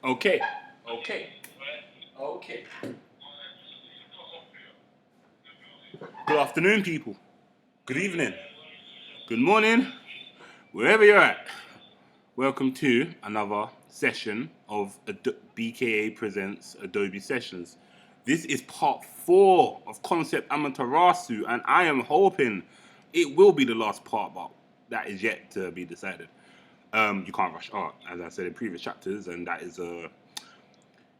Okay. Okay. Okay. Good afternoon, people. Good evening. Good morning. Wherever you're at. Welcome to another session of BKA Presents Adobe Sessions. This is part 4 of Concept Amaterasu, and I am hoping it will be the last part, but that is yet to be decided. You can't rush art, as I said in previous chapters, and that is a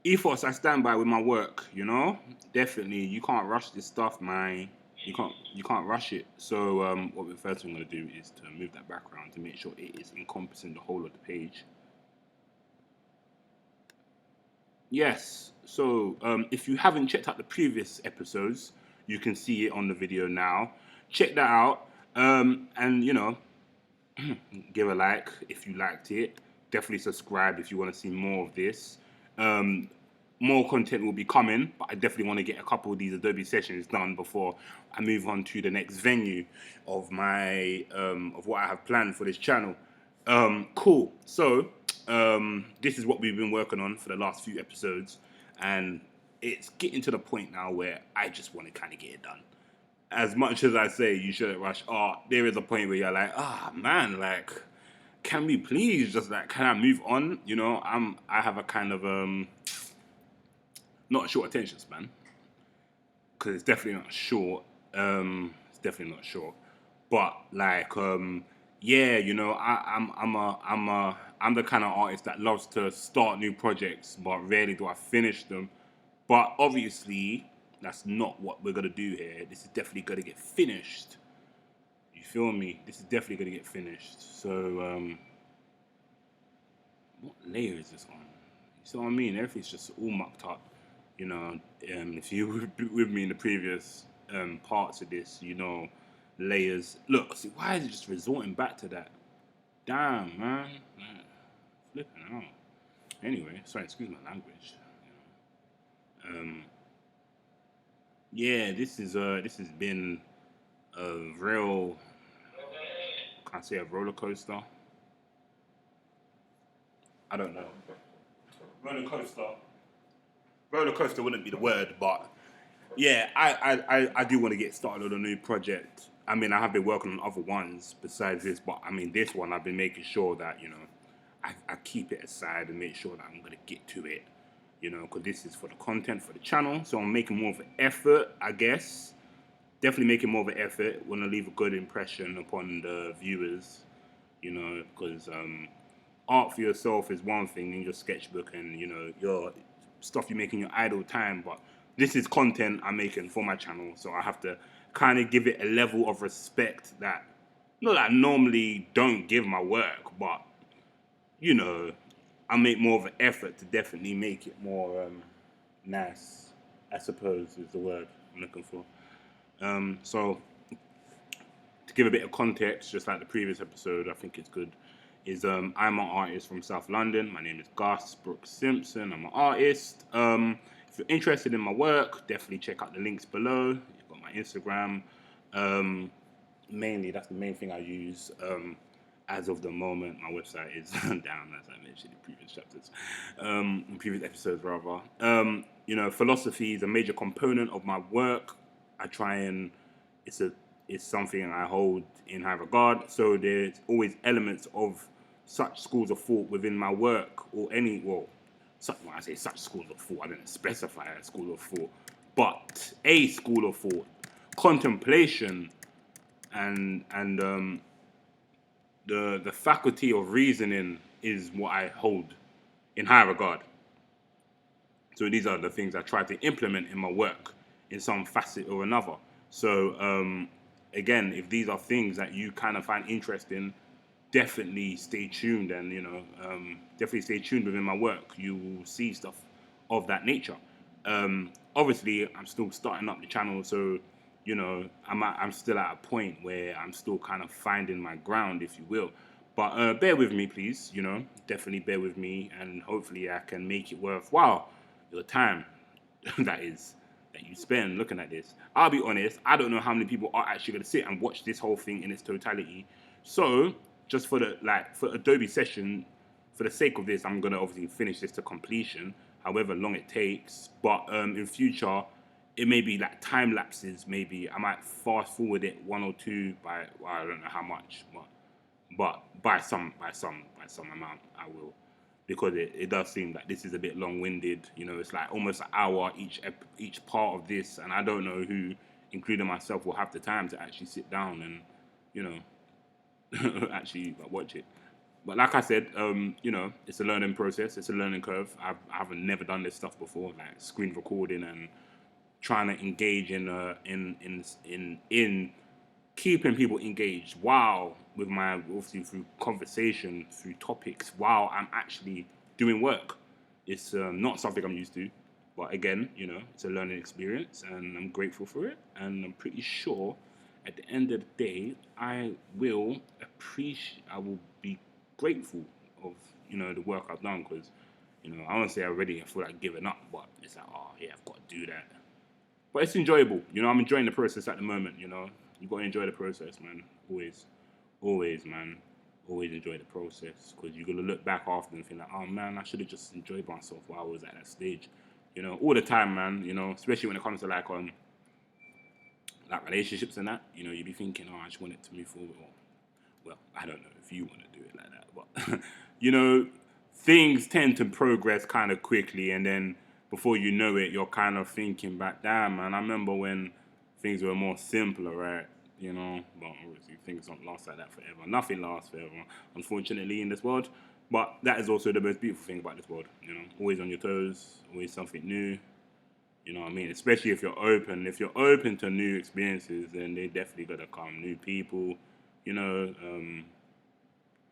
ethos I stand by with my work. Definitely, you can't rush this stuff, man. You can't rush it. So what we're first going to do is to move that background to make sure it is encompassing the whole of the page. Yes. So if you haven't checked out the previous episodes, you can see it on the video now. Check that out. And give a like if you liked it. Definitely subscribe if you want to see more of this. More content will be coming, but I definitely want to get a couple of these Adobe sessions done before I move on to the next venue of my of what I have planned for this channel. Cool. So this is what we've been working on for the last few episodes, and it's getting to the point now where I just want to kind of get it done. As much as I say you shouldn't rush art, there is a point where you're like, man, like, can we please just like, can I move on? I have a kind of not a short attention span, because it's definitely not short. It's definitely not short, but like, yeah, I'm the kind of artist that loves to start new projects, but rarely do I finish them. But obviously, that's not what we're gonna do here. This is definitely gonna get finished. You feel me? This is definitely gonna get finished. So, what layer is this on? You see what I mean? Everything's just all mucked up. If you were with me in the previous parts of this, layers. Look, see, why is it just resorting back to that? Damn, man. Flipping out. Anyway, sorry, excuse my language. Yeah, this has been a real, can I say, a roller coaster? I don't know. Roller coaster. Roller coaster wouldn't be the word, but yeah, I do want to get started on a new project. I mean, I have been working on other ones besides this, but I mean, this one I've been making sure that I keep it aside and make sure that I'm gonna get to it. Because this is for the content for the channel, so I'm making more of an effort, I guess. Definitely making more of an effort. Want to leave a good impression upon the viewers. Because art for yourself is one thing in your sketchbook and your stuff you make in your idle time, but this is content I'm making for my channel, so I have to kind of give it a level of respect that not that I normally don't give my work, but I make more of an effort to definitely make it more nice, I suppose is the word I'm looking for. So to give a bit of context, just like the previous episode, I think it's good, is I'm an artist from South London. My name is Gus Brooks Simpson. I'm an artist. If you're interested in my work, definitely check out the links below. You've got my Instagram. Mainly, that's the main thing I use. As of the moment, my website is down, as I mentioned in previous chapters, in previous episodes rather. Philosophy is a major component of my work. I try and it's something I hold in high regard. So there's always elements of such schools of thought within my work, or when I say such schools of thought, I didn't specify a school of thought, but a school of thought, contemplation, and the faculty of reasoning is what I hold in high regard. So these are the things I try to implement in my work in some facet or another. So again, if these are things that you kind of find interesting, definitely stay tuned and definitely stay tuned within my work. You will see stuff of that nature. Obviously, I'm still starting up the channel, so I'm still at a point where I'm still kind of finding my ground, if you will. But bear with me, please. Definitely bear with me, and hopefully I can make it worthwhile. Your time, that you spend looking at this. I'll be honest, I don't know how many people are actually going to sit and watch this whole thing in its totality. So, just for Adobe session, for the sake of this, I'm gonna obviously finish this to completion, however long it takes. But in future, it may be like time lapses. Maybe I might fast forward it one or two by, well, I don't know how much, but by some amount I will, because it does seem like this is a bit long winded. You know, it's like almost an hour each part of this, and I don't know who, including myself, will have the time to actually sit down and, you know, actually watch it. But like I said, it's a learning process. It's a learning curve. I haven't never done this stuff before, like screen recording and trying to engage in keeping people engaged. Wow, with my, obviously through conversation, through topics. Wow, I'm actually doing work. It's not something I'm used to, but again, it's a learning experience, and I'm grateful for it. And I'm pretty sure, at the end of the day, I will be grateful of the work I've done, because I want to say already I feel like giving up, but it's like, oh yeah, I've got to do that. But it's enjoyable. I'm enjoying the process at the moment. You got to enjoy the process, man. Always, always, man. Always enjoy the process, because you're gonna look back after and think like, oh man, I should have just enjoyed myself while I was at that stage. All the time, man. Especially when it comes to like relationships and that. You'd be thinking, oh, I just want it to move forward. Or, well, I don't know if you want to do it like that, but things tend to progress kind of quickly, and then before you know it, you're kind of thinking back, damn, man, I remember when things were more simpler, right? But obviously things don't last like that forever. Nothing lasts forever, unfortunately, in this world. But that is also the most beautiful thing about this world. Always on your toes, always something new. You know what I mean? Especially if you're open. If you're open to new experiences, then they definitely gotta come. New people, you know, um,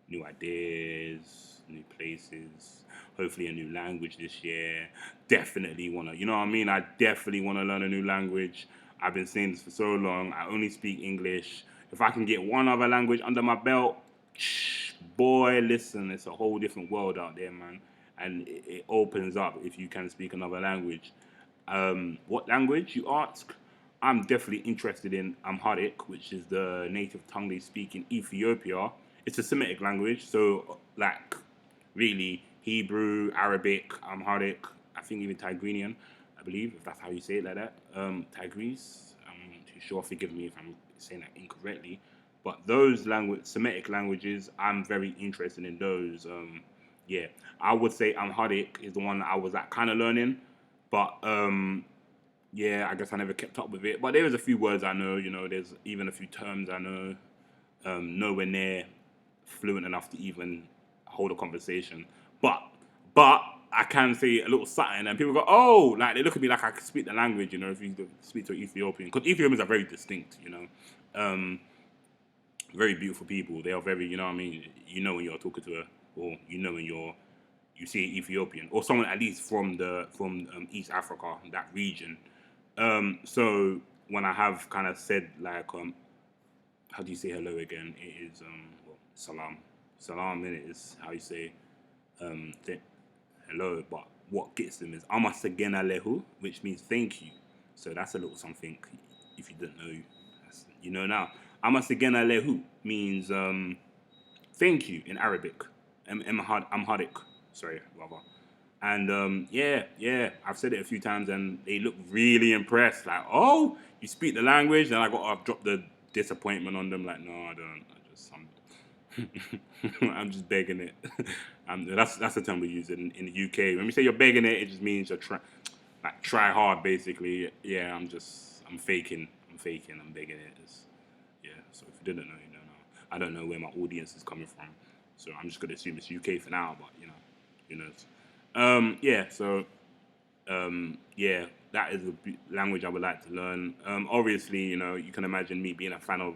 new ideas, new places. Hopefully, a new language this year. Definitely wanna, you know what I mean? I definitely wanna learn a new language. I've been saying this for so long. I only speak English. If I can get one other language under my belt, boy, listen, it's a whole different world out there, man. And it opens up if you can speak another language. What language, you ask? I'm definitely interested in Amharic, which is the native tongue they speak in Ethiopia. It's a Semitic language, so like really Hebrew, Arabic, Amharic, I think even Tigrinian, I believe, if that's how you say it like that. Tigris, I'm not too sure. Forgive me if I'm saying that incorrectly. But those Semitic languages, I'm very interested in those. Yeah, I would say Amharic is the one that I was like kind of learning, but yeah, I guess I never kept up with it. But there is a few words I know. There's even a few terms I know. Nowhere near fluent enough to even hold a conversation. But I can say a little something, and people go, oh, like they look at me like I can speak the language. If you speak to an Ethiopian, because Ethiopians are very distinct. Um, very beautiful people. They are very, you know what I mean. When you're talking to or when you see an Ethiopian or someone at least from East Africa, that region. So when I have kind of said like, how do you say hello again? It is well, salam. Salam in it is how you say hello, but what gets them is amasagena lehu, which means thank you. So that's a little something. If you didn't know, you know now. Amasagena lehu means thank you in Arabic. Amharic, sorry, rather. And yeah, I've said it a few times, and they look really impressed. Like, oh, you speak the language, and I've dropped the disappointment on them. Like, no, I don't. I'm just begging it. That's the term we use in the UK. When we say you're begging it, it just means you're try hard, basically. Yeah, I'm faking. I'm begging it. Yeah. So if you didn't know, you don't know. I don't know where my audience is coming from, so I'm just gonna assume it's UK for now. But who knows? Yeah. So yeah, that is a language I would like to learn. Obviously, you can imagine me being a fan of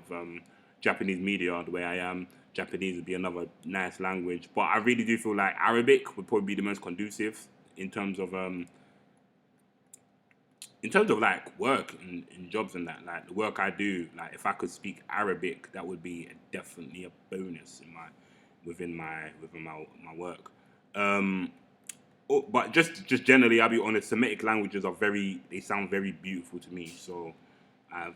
Japanese media the way I am. Japanese would be another nice language, but I really do feel like Arabic would probably be the most conducive in terms of like work and jobs and that. Like the work I do, like if I could speak Arabic, that would be definitely a bonus within my work. Um, but just generally, I'll be honest. Semitic languages they sound very beautiful to me. So I've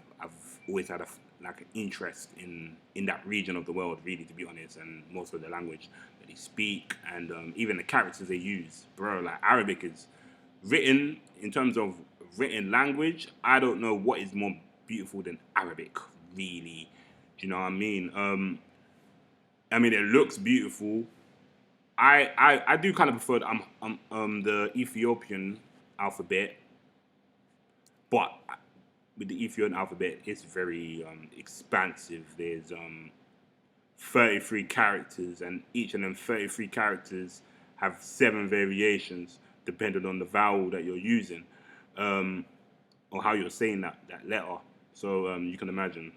always had like an interest in that region of the world, really, to be honest, and most of the language that they speak, and even the characters they use, bro. Like Arabic is written in terms of written language. I don't know what is more beautiful than Arabic, really. Do you know what I mean? I mean, it looks beautiful. I do kind of prefer the Ethiopian alphabet, but with the Ethiopian alphabet, it's very expansive. There's 33 characters, and each of them 33 characters have 7 variations depending on the vowel that you're using, um, or how you're saying that letter. So you can imagine.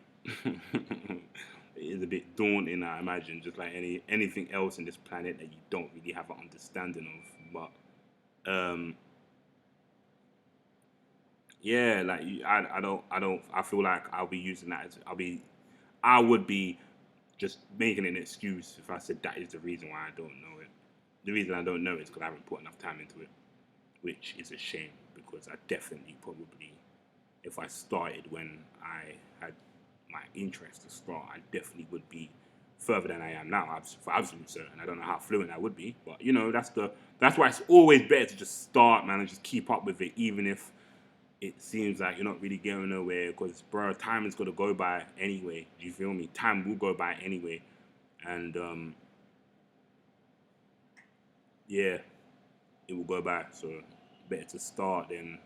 It is a bit daunting, I imagine, just like anything else in this planet that you don't really have an understanding of. But yeah, like I feel like I'll be using that as I would be just making an excuse if I said that is the reason why I don't know it. The reason I don't know it is because I haven't put enough time into it, which is a shame because I definitely probably, if I started when I had my interest to start, I definitely would be further than I am now. For absolute certain, I don't know how fluent I would be, but that's why it's always better to just start, man, and just keep up with it, even if it seems like you're not really going nowhere. Because, bro, time is gonna go by anyway. Do you feel me? Time will go by anyway, and yeah, it will go by. So better to start than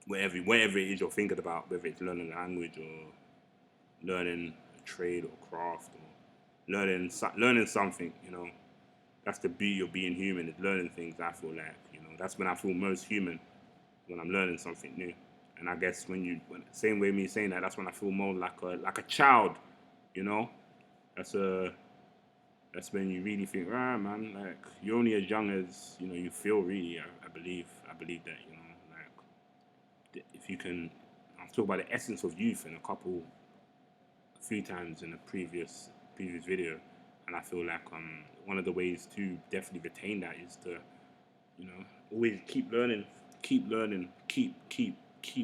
whatever it is you're thinking about, whether it's learning a language or learning a trade or craft or learning something. That's the beauty of being human, is learning things. I feel like that's when I feel most human, when I'm learning something new. And I guess same way me saying that, that's when I feel more like a child. You know, that's a that's when you really think, right, man, like you're only as young as you feel. Really, I believe that. Like if you can, I've talked about the essence of youth in a few times in a previous video, and I feel like one of the ways to definitely retain that is to always keep learning, keep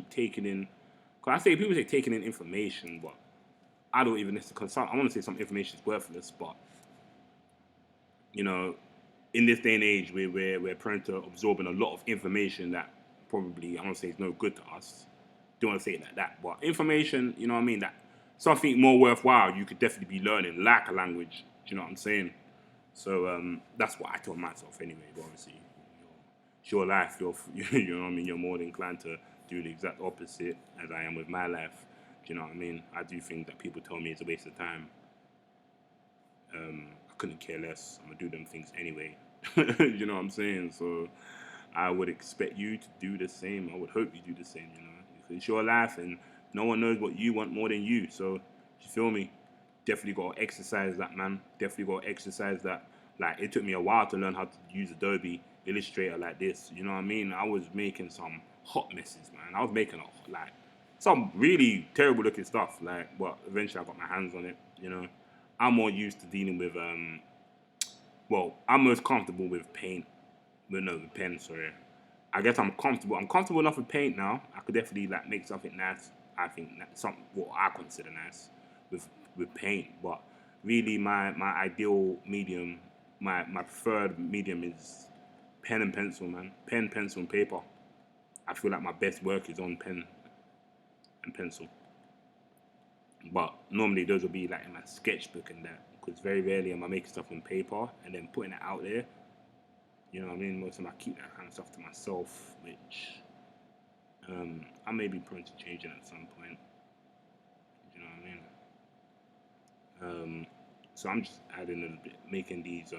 taking in. Cause I say people say taking in information, but I don't even necessarily. Cause I want to say some information is worthless, but you know, in this day and age, we're prone to absorbing a lot of information that probably I want to say is no good to us. Don't want to say it like that, but information, you know what I mean, that something more worthwhile you could definitely be learning, like a language. Do you know what I'm saying? So that's what I tell myself anyway. But obviously, it's your life. You know what I mean. You're more than inclined to do the exact opposite as I am with my life. Do you know what I mean? I do things that people tell me is a waste of time. I couldn't care less. I'm gonna do them things anyway. You know what I'm saying? So I would expect you to do the same. I would hope you do the same. It's your life, and no one knows what you want more than you. So you feel me? Definitely got to exercise that, man. Definitely got to exercise that. Like it took me a while to learn how to use Adobe Illustrator like this. You know what I mean? I was making some hot messes, man. I was making like some really terrible looking stuff. Like, but eventually I got my hands on it. I'm more used to dealing with well, I'm most comfortable with paint. Well, no, with pen. Sorry. I guess I'm comfortable. I'm comfortable enough with paint now. I could definitely like make something nice. I think something what I consider nice with paint. But really, my ideal medium, my preferred medium is pen and pencil, man. Pen, pencil, and paper. I feel like my best work is on pen and pencil. But normally those will be like in my sketchbook and that. Because very rarely am I making stuff on paper and then putting it out there. You know what I mean? Most of them I keep that kind of stuff to myself, which I may be prone to changing at some point. You know what I mean? So I'm just adding a little bit, making these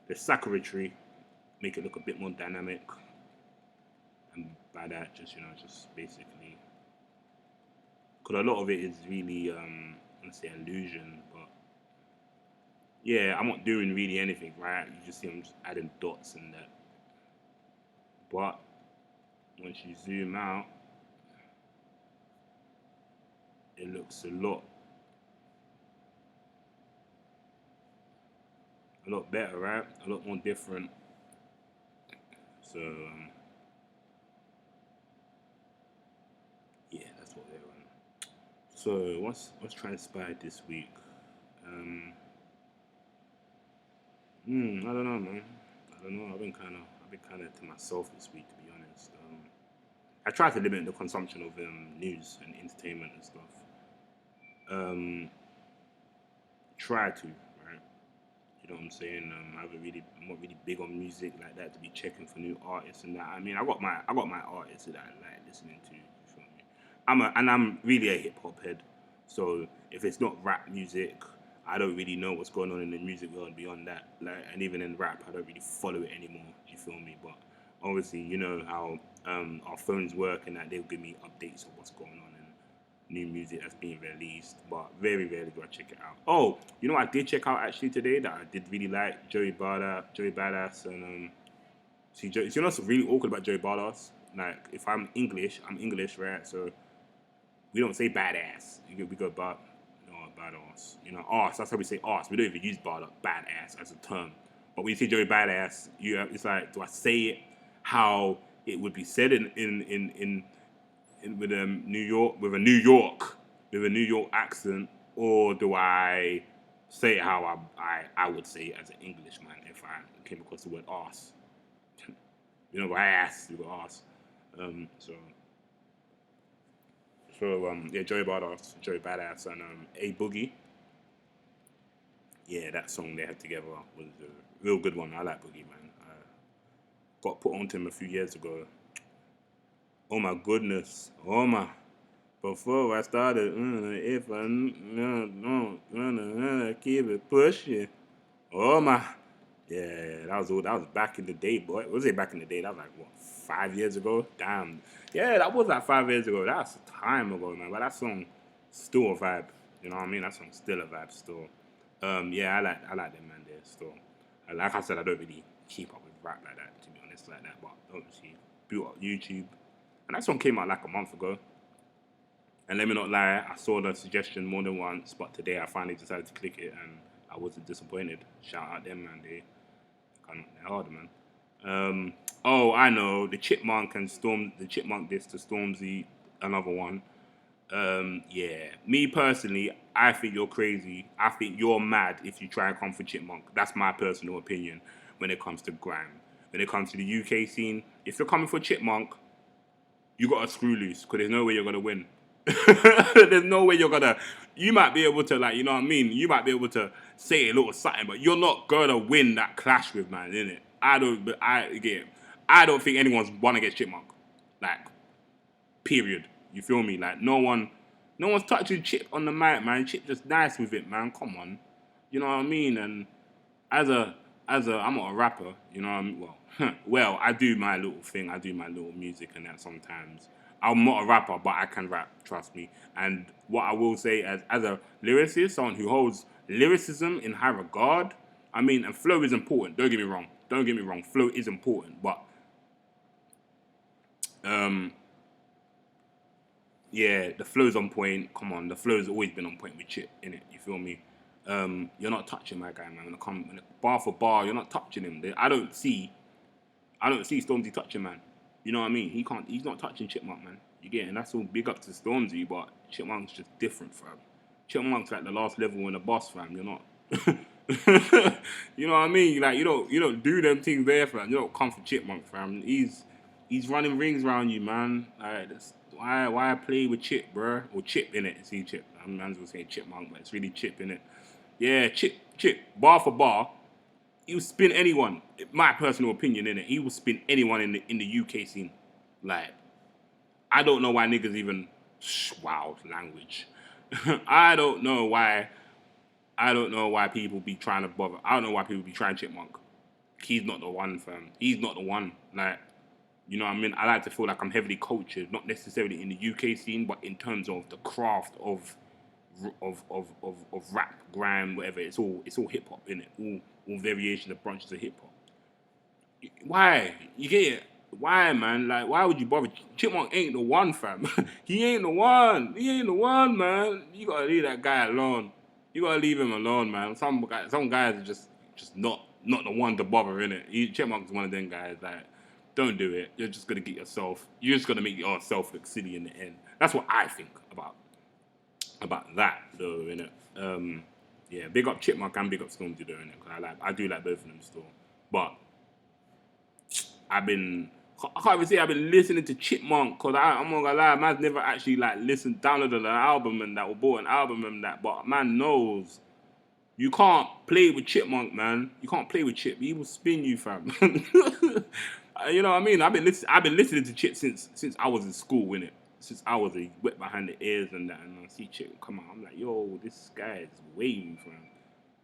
the saccharitry, make it look a bit more dynamic, and by that, just basically, because a lot of it is really let's say illusion, but yeah, I'm not doing really anything, right? You just see I'm just adding dots and that, but once you zoom out, it looks a lot better, right? A lot more different. So So what's transpired this week? Um, I don't know, man. I don't know. I've been kind of to myself this week, to be honest. I try to limit the consumption of news and entertainment and stuff. Um, try to, right? You know what I'm saying? I'm not really big on music like that to be checking for new artists and that. I mean, I got my artists that I like listening to. You feel me? I'm really a hip hop head. So if it's not rap music, I don't really know what's going on in the music world beyond that. Like, and even in rap, I don't really follow it anymore. You feel me? But obviously, you know how our phones work and that they'll give me updates of what's going on and new music that's being released. But very rarely do I check it out. Oh, you know what I did check out actually today that I did really like Joey Badass, and see, you know what's really awkward about Joey Badass? Like, if I'm English, right? So we don't say badass. We go no, badass. You know, arse. That's how we say arse. We don't even use badass as a term. But when you say Joey Badass, it's like, do I say it how it would be said in with a New York accent, or do I say it how I would say it as an Englishman if I came across the word arse? You know, go ass, you go arse. So yeah, Joey Badass, and A Boogie. Yeah, that song they had together was a real good one. I like Boogie, man. I got put onto him a few years ago. Oh my goodness. Oh my. Before I started, if I don't keep it pushing. Oh my. Yeah, that was back in the day, boy. Was it back in the day? That was like what, 5 years ago? Damn. Yeah, that was like 5 years ago. That's time ago, man. But that song still a vibe. You know what I mean? That song's still a vibe still. Yeah, I like them man there still. Like I said, I don't really keep up with rap like that, to be honest, like that. But obviously, built up YouTube, and that song came out like a month ago. And let me not lie, I saw the suggestion more than once, but today I finally decided to click it, and I wasn't disappointed. Shout out them, man. They're hard, man. Oh, I know, the Chipmunk diss to Stormzy, another one. Yeah, me personally, I think you're crazy. I think you're mad if you try and come for Chipmunk. That's my personal opinion when it comes to grime. When it comes to the UK scene, if you're coming for Chipmunk, you got to screw loose because there's no way you're gonna win. There's no way you're gonna. You might be able to, like, you know what I mean. You might be able to say a little something, but you're not gonna win that clash with man, innit? I don't. But I don't think anyone's won against Chipmunk. Like, period. You feel me? Like, no one's touching Chip on the mic, man. Chip just nice with it, man. Come on, you know what I mean? And as a I'm not a rapper, you know what I mean? Well, I do my little thing. I do my little music and that sometimes. I'm not a rapper, but I can rap. Trust me. And what I will say, as a lyricist, someone who holds lyricism in high regard. I mean, and flow is important. Don't get me wrong. Don't get me wrong. Flow is important, but um, yeah, the flow's on point. Come on, the flow's always been on point with Chip, innit? You feel me? You're not touching my guy, man. When bar for bar, you're not touching him. I don't see Stormzy touching, man. You know what I mean? He's not touching Chipmunk, man. You get it? And that's all big up to Stormzy, but Chipmunk's just different, fam. Chipmunk's like the last level in the boss, fam. You're not. You know what I mean? Like, you don't do them things there, fam. You don't come for Chipmunk, fam. He's running rings around you, man. Like, that's why I play with Chip, bruh. Or Chip in it. See Chip. I'm gonna say Chipmunk, but it's really Chip in it. Yeah, Chip, bar for bar, he will spin anyone. My personal opinion in it, he will spin anyone in the UK scene. Like, I don't know why niggas even wow language. I don't know why. I don't know why people be trying to bother. I don't know why people be trying Chipmunk. He's not the one, fam. He's not the one. Like, you know what I mean? I like to feel like I'm heavily cultured, not necessarily in the UK scene, but in terms of the craft of rap, grime, whatever. It's all hip hop in it. All variation of branches of hip hop. Why? You get it? Why, man? Like, why would you bother? Chipmunk ain't the one, fam. He ain't the one. He ain't the one, man. You gotta leave that guy alone. You gotta leave him alone, man. Some guys are just not the one to bother in it. Chipmunk's one of them guys. Like, don't do it. You're just gonna make yourself look silly in the end. That's what I think about about that though, innit? Yeah, big up Chipmunk and big up Stormzy though, innit? 'Cause I do like both of them still. But I've been I can't even say I've been listening to Chipmunk because I'm not gonna lie, man's never actually like listened, downloaded an album and that or bought an album and that, but man knows you can't play with Chipmunk, man. You can't play with Chip. He will spin you, fam. You know what I mean? I've been listening to Chip since I was in school, innit? Since I was a wet behind the ears and that, and I see Chip come out, I'm like, yo, this guy is waving, fam.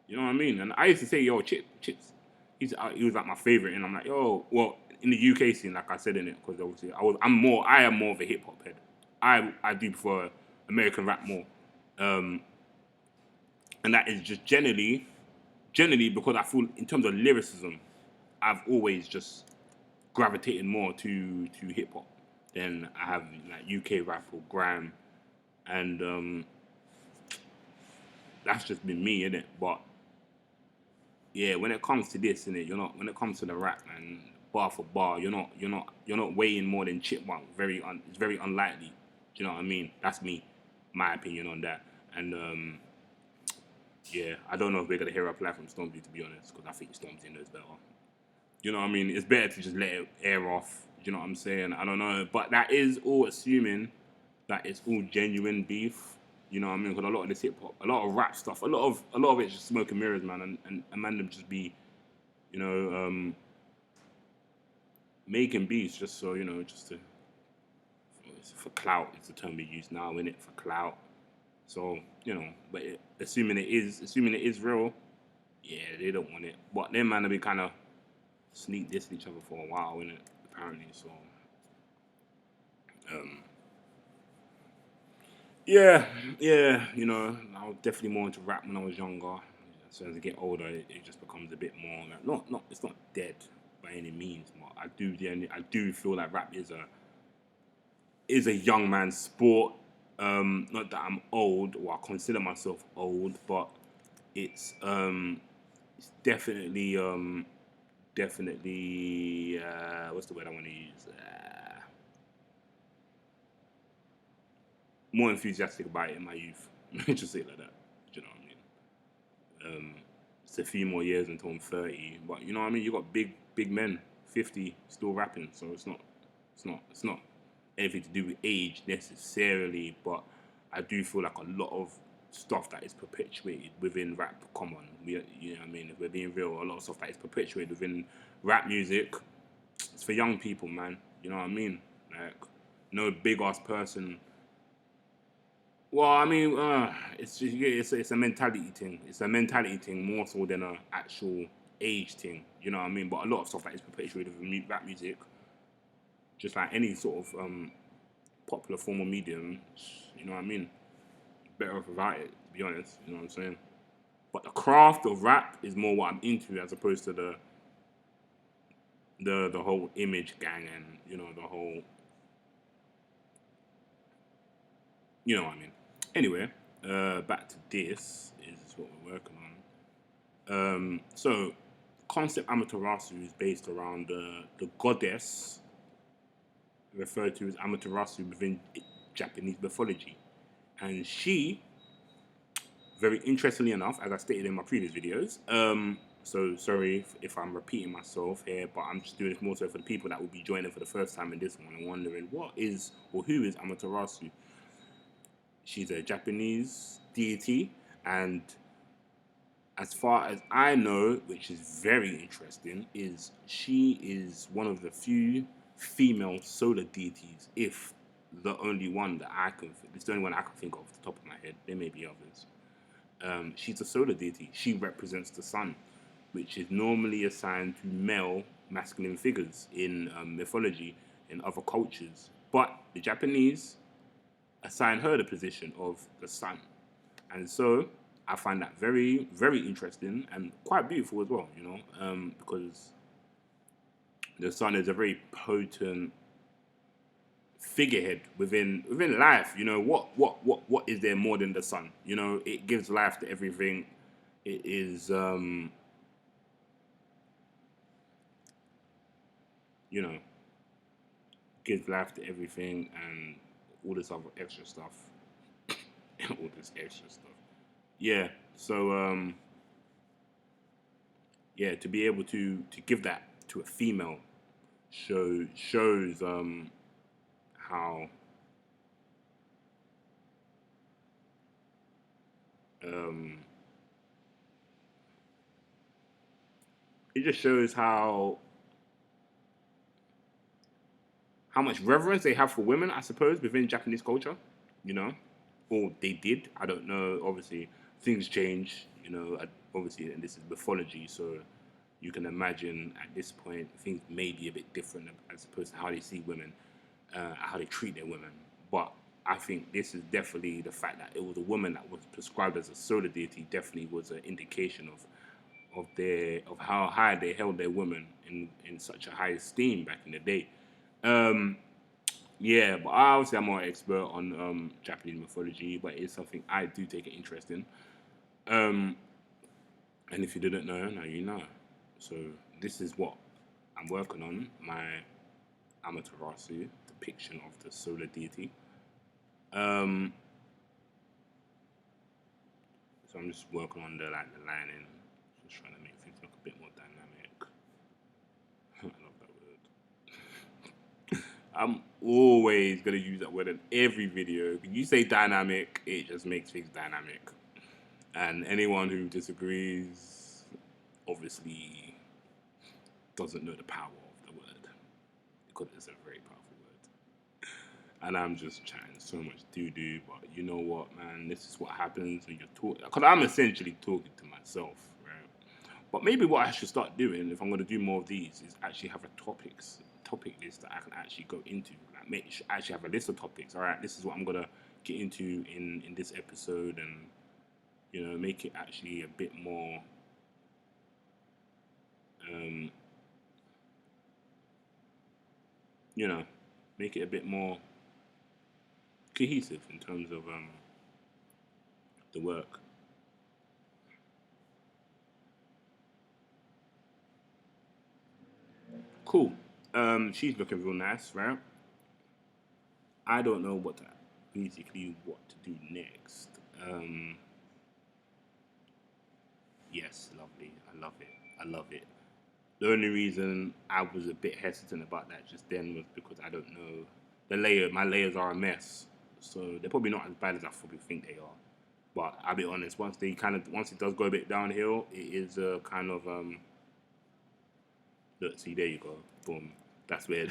You know what I mean? And I used to say, yo, Chips. He was like my favorite, and I'm like, yo, well, in the UK scene, like I said in it, because obviously I am more of a hip hop head. I do prefer American rap more, um, and that is just generally because I feel in terms of lyricism, I've always just gravitated more to hip hop than I have like UK rap or grime, and that's just been me, innit? But yeah, when it comes to this, innit, you're not when it comes to the rap, man, bar for bar, you're not weighing more than Chipmunk. It's very unlikely. Do you know what I mean? That's me, my opinion on that. And yeah, I don't know if we're gonna hear a play from Stormzy to be honest, because I think Stormzy knows better. You know what I mean? It's better to just let it air off. Do you know what I'm saying? I don't know, but that is all assuming that it's all genuine beef. You know what I mean? Because a lot of this hip hop, a lot of rap stuff, a lot of it's just smoke and mirrors, man, and man them just be, you know, making beats just so just to for clout is the term we use now, in it for clout. So but assuming it is real, yeah, they don't want it. But them man have been kind of sneak dissing each other for a while, innit? Apparently, so um, yeah, yeah, I was definitely more into rap when I was younger. So as I get older, it just becomes a bit more like not it's not dead by any means, but I do feel like rap is a young man's sport. Not that I'm old or I consider myself old, but it's definitely what's the word I want to use? More enthusiastic about it in my youth. Just say it like that. Do you know what I mean? It's a few more years until I'm 30, but you know what I mean. You got big men, 50, still rapping. So it's not anything to do with age necessarily, but I do feel like a lot of stuff that is perpetuated within rap. Come on, you know what I mean. If we're being real, a lot of stuff that is perpetuated within rap music, it's for young people, man. You know what I mean? Like, no big ass person. Well, I mean, it's a mentality thing. It's a mentality thing more so than a actual age thing. You know what I mean? But a lot of stuff that is perpetuated with rap music, just like any sort of popular form of medium, you know what I mean? Better off without it, to be honest. You know what I'm saying? But the craft of rap is more what I'm into as opposed to the whole image gang and the whole what I mean. Anyway, back to this is what we're working on. So, concept Amaterasu is based around the goddess referred to as Amaterasu within Japanese mythology, and she, very interestingly enough, as I stated in my previous videos, so sorry if I'm repeating myself here, but I'm just doing this more so for the people that will be joining for the first time in this one and wondering what is or who is Amaterasu. She's a Japanese deity, and as far as I know, which is very interesting, is she is one of the few female solar deities, if the only one that it's the only one I can think of off the top of my head. There may be others. She's a solar deity. She represents the sun, which is normally assigned to male masculine figures in mythology in other cultures. But the Japanese assign her the position of the sun. And so I find that very, very interesting and quite beautiful as well, because the sun is a very potent figurehead within life. What is there more than the sun? It gives life to everything. It is you know gives life to everything and all this other extra stuff. all this extra stuff. Yeah. So yeah, to be able to give that to a female shows how um it just shows how much reverence they have for women, I suppose, within Japanese culture, you know, or they did. I don't know. Obviously, things change, you know. Obviously, and this is mythology, so you can imagine at this point things may be a bit different as opposed to how they see women, how they treat their women. But I think this is definitely the fact that it was a woman that was prescribed as a solar deity. Definitely was an indication of how high they held their women in such a high esteem back in the day. Um, yeah, but obviously I'm not an expert on Japanese mythology, but it's something I do take an interest in. Um, and if you didn't know, now you know. So this is what I'm working on, my Amaterasu depiction of the solar deity. Um, so I'm just working on the lining, just trying to make things look a bit more dynamic. I love that word. I'm always gonna use that word in every video. When you say dynamic, it just makes things dynamic. And anyone who disagrees obviously doesn't know the power of the word because it's a very powerful word. And I'm just chatting so much doo doo, but you know what, man? This is what happens when you're talking. Because I'm essentially talking to myself, right? But maybe what I should start doing if I'm going to do more of these is actually have a topic list that I can actually go into. Like, actually have a list of topics. All right, this is what I'm gonna get into in this episode, and make it actually a bit more um, you know, make it a bit more cohesive in terms of the work. Cool. She's looking real nice, right? I don't know basically what to do next. Um, yes, lovely. I love it. I love it. The only reason I was a bit hesitant about that just then was because I don't know my layers are a mess, so they're probably not as bad as I probably think they are. But I'll be honest, once it does go a bit downhill, it is a kind of look, see, there you go, boom. That's where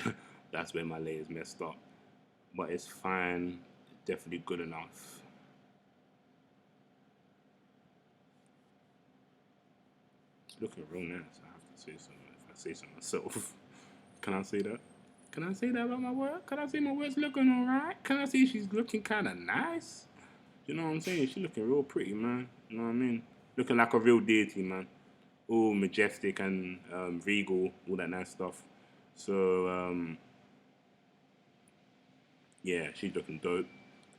that's where my layers messed up. But it's fine, definitely good enough. It's looking real nice. I have to say something. If I say so myself, can I say that? Can I say that about my work? Can I say my work's looking alright? Can I say she's looking kind of nice? You know what I'm saying? She's looking real pretty, man. You know what I mean? Looking like a real deity, man. All majestic and regal, all that nice stuff. So yeah, she's looking dope.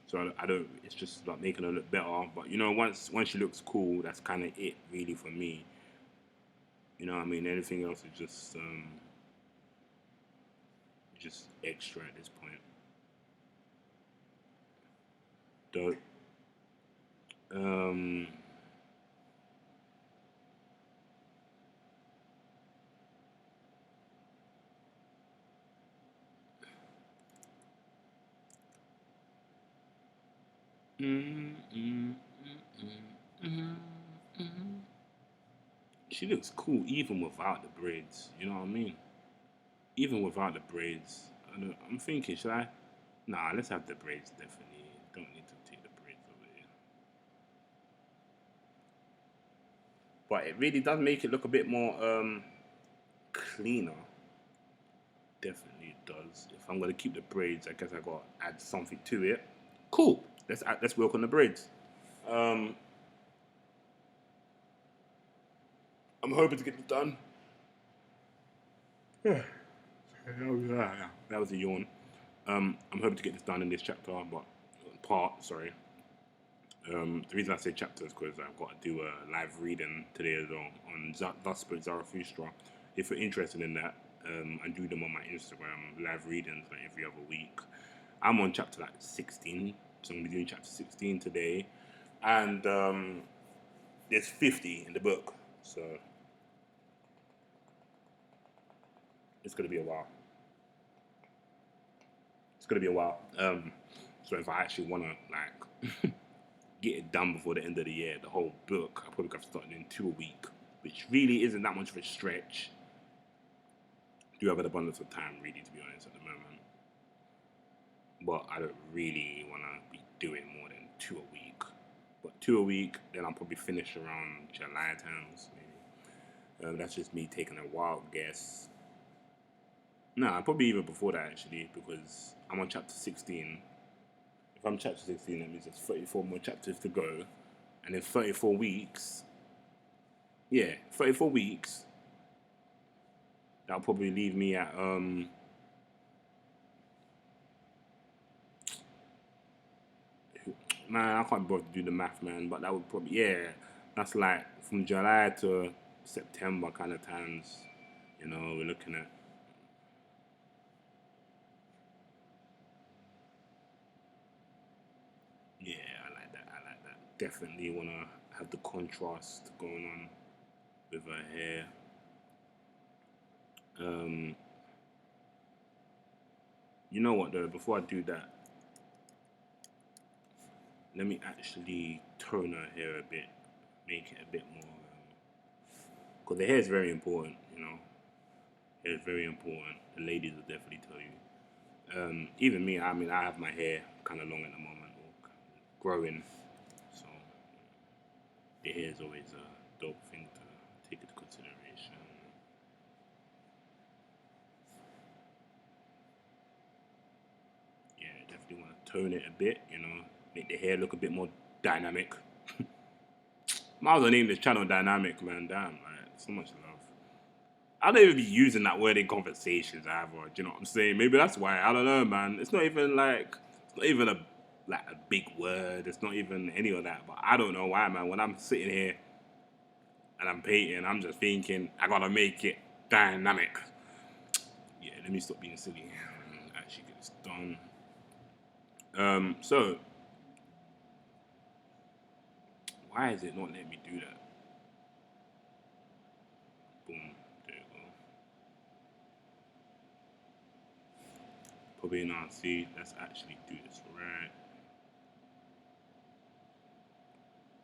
So I don't. It's just like making her look better. But once she looks cool, that's kind of it, really, for me. You know what I mean? Anything else is just extra at this point. Dope. Um. mm, mm, mm, mm, mm. She looks cool even without the braids. You know what I mean? Even without the braids. I'm thinking, should I? Nah, let's have the braids. Definitely. Don't need to take the braids over here. But it really does make it look a bit more cleaner. Definitely does. If I'm gonna keep the braids, I guess I gotta add something to it. Cool. Let's work on the braids. Um, I'm hoping to get it done. That was a yawn. I'm hoping to get this done in this chapter, but part. Sorry. The reason I say chapter is because I've got to do a live reading today as well on Thus Spoke Zarathustra. If you're interested in that, I do them on my Instagram live readings like every other week. I'm on chapter like 16, So I'm gonna be doing chapter 16 today, and there's 50 in the book, so it's gonna be a while. It's gonna be a while. So if I actually wanna like get it done before the end of the year, the whole book, I probably have to start doing 2 a week, which really isn't that much of a stretch. Do have an abundance of time, really, to be honest, at the moment. But I don't really want to be doing more than 2 a week. But 2 a week, then I'll probably finish around July times, maybe. That's just me taking a wild guess. Nah, probably even before that, actually, because I'm on chapter 16. If I'm chapter 16, that means there's 34 more chapters to go. And in 34 weeks, yeah, 34 weeks, that'll probably leave me at, man, I can't bother to do the math, man, but that would probably, yeah, that's like from July to September kind of times, we're looking at. Yeah, I like that, I like that. Definitely want to have the contrast going on with her hair. Um, you know what though, before I do that, let me actually tone her hair a bit, make it a bit more, because the hair is very important, hair is very important. The ladies will definitely tell you. Even me, I mean, I have my hair kind of long at the moment, or growing, so the hair is always a dope thing to take into consideration. Yeah, definitely want to tone it a bit, make the hair look a bit more dynamic. Might as well name this channel Dynamic, man. Damn, like, so much love. I don't even be using that word in conversations either. Do you know what I'm saying? Maybe that's why. I don't know, man. It's not even like it's not even a big word. It's not even any of that. But I don't know why, man. When I'm sitting here and I'm painting, I'm just thinking I gotta make it dynamic. Yeah, let me stop being silly and actually get this done. So why is it not letting me do that? Boom, there you go. Probably not. See, let's actually do this right.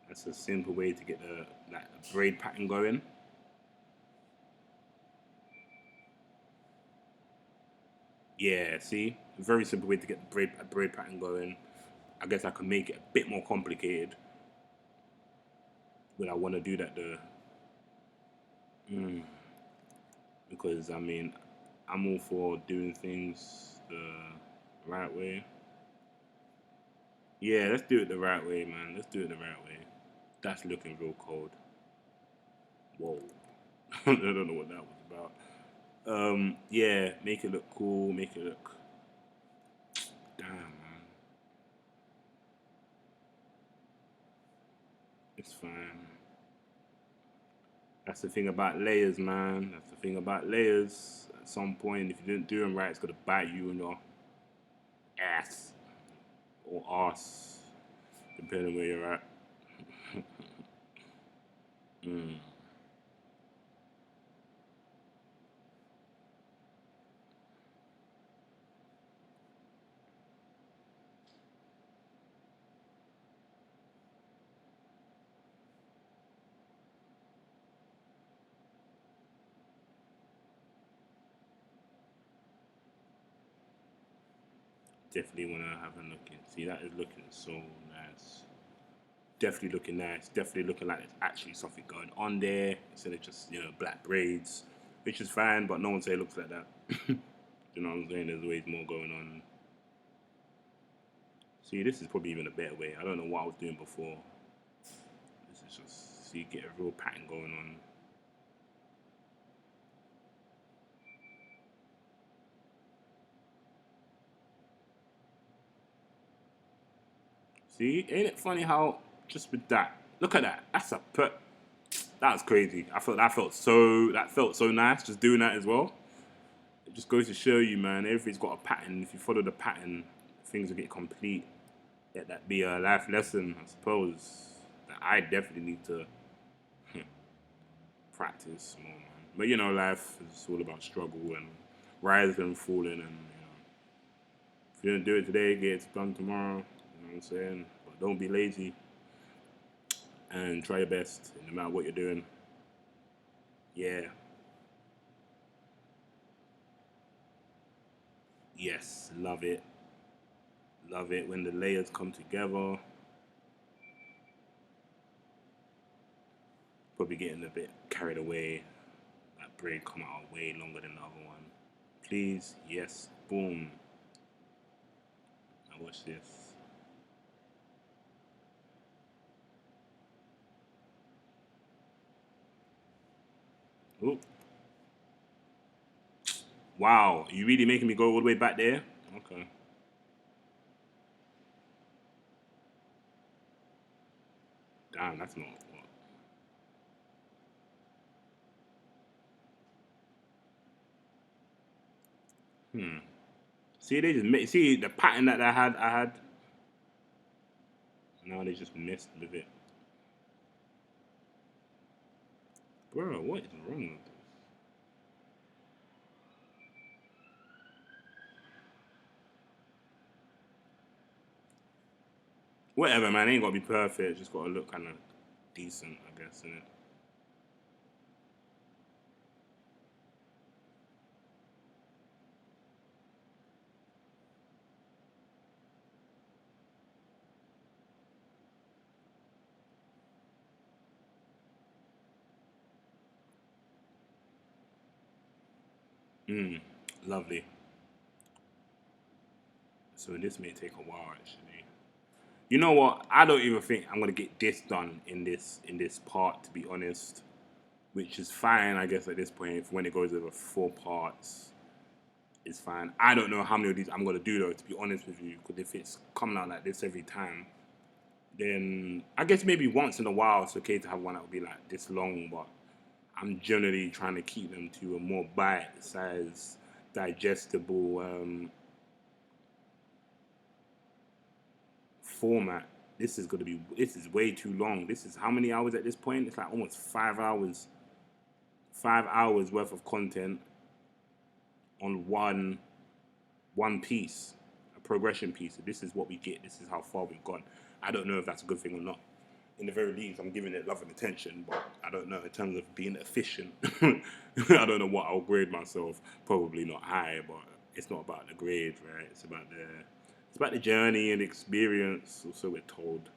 That's a simple way to get the braid pattern going. Yeah, see, very simple way to get the braid pattern going. I guess I can make it a bit more complicated, but I want to do that though, because I mean, I'm all for doing things the right way. Yeah, let's do it the right way, man. Let's do it the right way. That's looking real cold. Whoa, I don't know what that was about. Yeah, make it look cool. Make it look. Damn, man, it's fine. That's the thing about layers, man. That's the thing about layers. At some point, if you didn't do them right, it's gonna bite you in your ass or arse, depending where you're at. Definitely wanna have a look in. See, that is looking so nice. Definitely looking nice. Definitely looking like there's actually something going on there instead of just black braids, which is fine. But no one say it looks like that. You know what I'm saying? There's always more going on. See, this is probably even a better way. I don't know what I was doing before. This is just so you get a real pattern going on. See, ain't it funny how just with that, look at that. That's a put. That was crazy. That felt so nice just doing that as well. It just goes to show you, man. Everything's got a pattern. If you follow the pattern, things will get complete. Let that be a life lesson, I suppose, that I definitely need to practice more, man. But life is all about struggle and rising and falling, and if you don't do it today, get it done tomorrow. You know what I'm saying? But don't be lazy and try your best, no matter what you're doing. Yeah. Yes, love it. Love it when the layers come together. Probably getting a bit carried away. That braid come out way longer than the other one. Please, yes, boom. Now watch this. Oop. Wow, you really making me go all the way back there? Okay. Damn, that's not what. Hmm. See, they just see the pattern that I had. Now they just messed with it. Bro, what is wrong with this? Whatever, man. Ain't gotta be perfect. Just gotta look kind of decent, I guess, innit? Mm, lovely. So this may take a while, actually. You know what? I don't even think I'm gonna get this done in this part, to be honest. Which is fine, I guess, at this point. When it goes over 4 parts, it's fine. I don't know how many of these I'm gonna do though, to be honest with you. Because if it's coming out like this every time, then I guess maybe once in a while it's okay to have one that will be like this long. But I'm generally trying to keep them to a more bite-sized, digestible format. This is way too long. This is how many hours at this point? It's like almost 5 hours, 5 hours worth of content on one piece, a progression piece. This is what we get. This is how far we've gone. I don't know if that's a good thing or not. In the very least, I'm giving it love and attention, but I don't know in terms of being efficient. I don't know what I'll grade myself. Probably not high, but it's not about the grade, right? It's about the journey and experience. So we're told.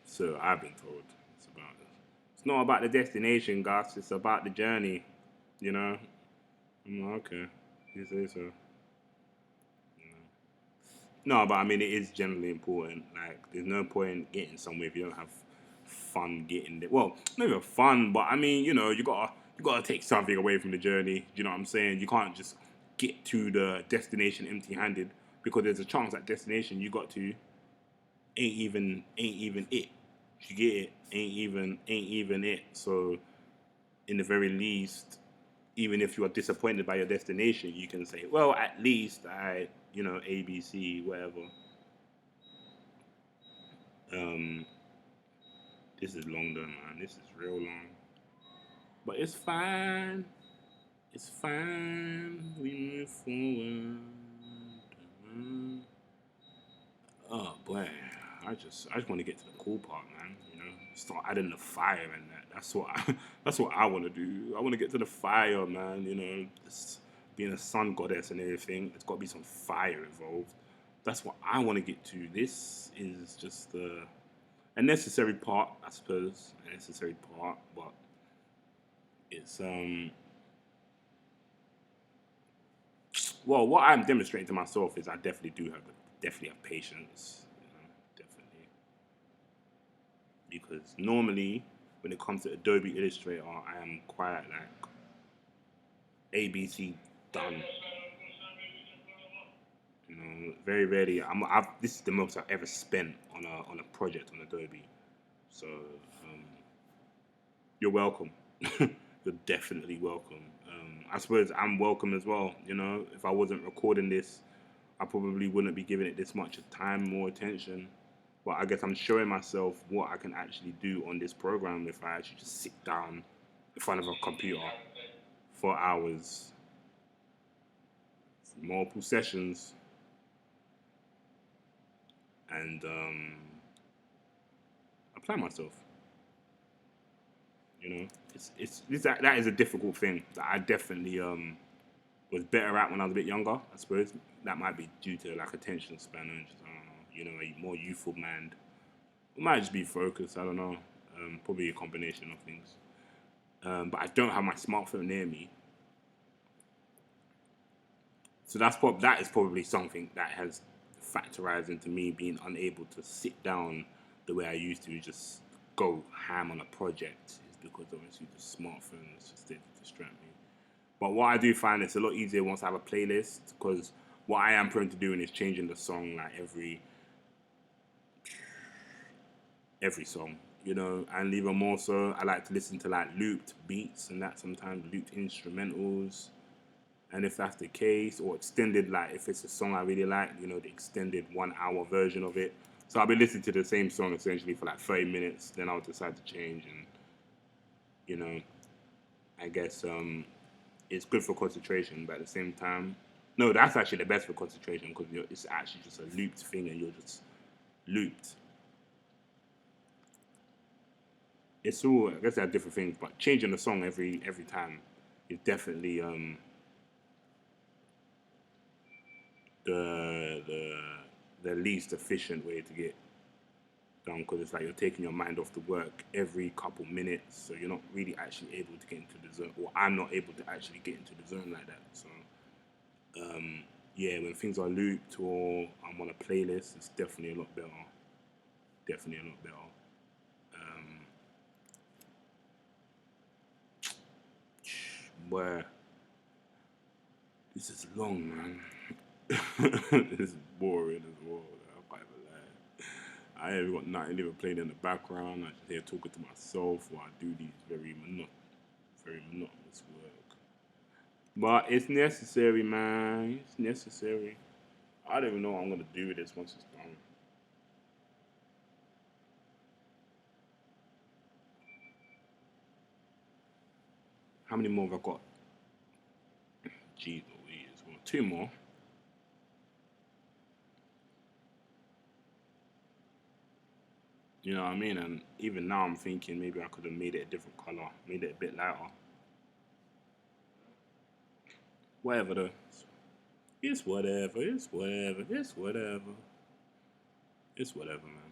So I've been told. It's not about the destination, Gus. It's about the journey. You know. Okay. You say so. No, but I mean it is generally important. Like, there's no point getting somewhere if you don't have fun getting there. Well, not even fun, but I mean, you gotta take something away from the journey. Do you know what I'm saying? You can't just get to the destination empty-handed, because there's a chance that destination you got to ain't even it. You get it? Ain't even it. So in the very least, even if you are disappointed by your destination, you can say, well, at least ABC, whatever. Um, this is long though, man. This is real long. But it's fine. It's fine. We move forward. Mhm. Oh boy, I just want to get to the cool part, man. Start adding the fire in that. That's what I want to do. I want to get to the fire, man. Being a sun goddess and everything, there's got to be some fire involved. That's what I want to get to. This is just a necessary part, I suppose. A necessary part, but it's well, what I'm demonstrating to myself is I definitely have patience. Definitely, because normally when it comes to Adobe Illustrator, I am quite like ABC done. Very rarely. This is the most I've ever spent on a project on Adobe. So you're welcome. You're definitely welcome. I suppose I'm welcome as well. If I wasn't recording this, I probably wouldn't be giving it this much time, more attention. But I guess I'm showing myself what I can actually do on this program if I actually just sit down in front of a computer for hours, multiple sessions, and apply myself. You know, that is a difficult thing that I definitely was better at when I was a bit younger. I suppose that might be due to like attention span and just, I don't know, you know, a more youthful mind. It might just be focus. I don't know. Probably a combination of things. But I don't have my smartphone near me, so that is probably something that has factorized into me being unable to sit down the way I used to, just go ham on a project. Is because obviously the smartphones just did distract me. But what I do find it's a lot easier once I have a playlist, because what I am prone to doing is changing the song like every song, you know, and even more so, I like to listen to like looped beats and that, sometimes looped instrumentals. And if that's the case, or extended, like if it's a song I really like, you know, the extended 1 hour version of it. So I'll be listening to the same song essentially for like 30 minutes, then I'll decide to change. And, you know, I guess it's good for concentration, but at the same time, no, that's actually the best for concentration, because it's actually just a looped thing and you're just looped. It's all, I guess they're different things, but changing the song every time is definitely the the the least efficient way to get done, because it's like you're taking your mind off the work every couple minutes, so you're not really actually able to get into the zone, or I'm not able to actually get into the zone like that. So yeah, when things are looped or I'm on a playlist, it's definitely a lot better. Definitely a lot better. Where this is long, man. This is boring as well. I can't even lie. I ain't got nothing even playing in the background. I just here talking to myself while I do these very monotonous work. But it's necessary, man. It's necessary. I don't even know what I'm gonna do with this once it's done. How many more have I got? Jeez Louise. Well, two more. You know what I mean? And even now I'm thinking maybe I could have made it a different color, made it a bit lighter. Whatever though. It's whatever. It's whatever. It's whatever. It's whatever, man.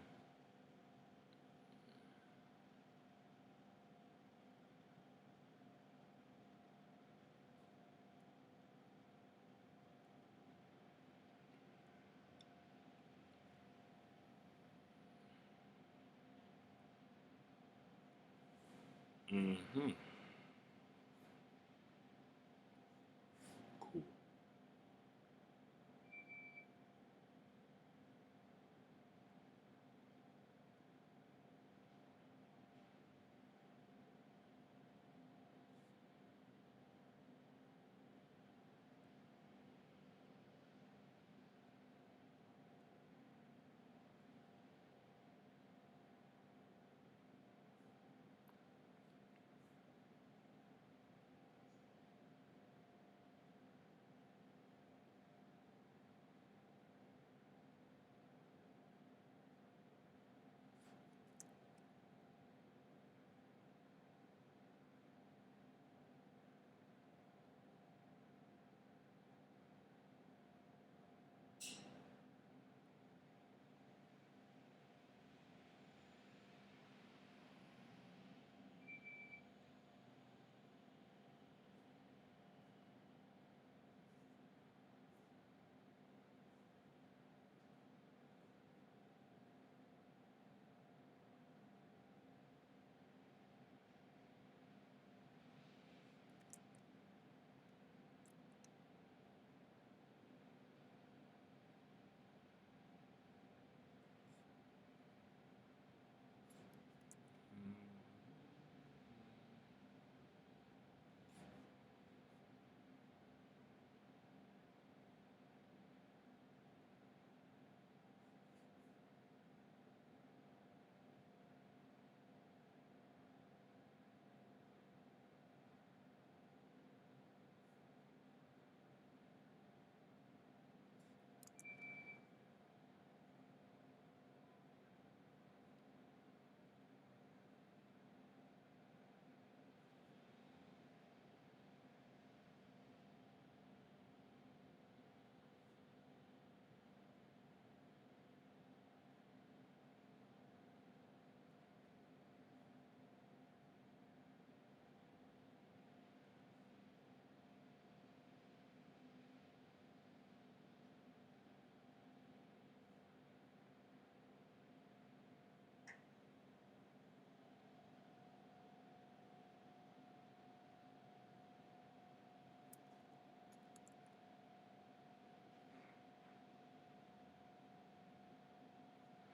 Mm-hmm. Cool.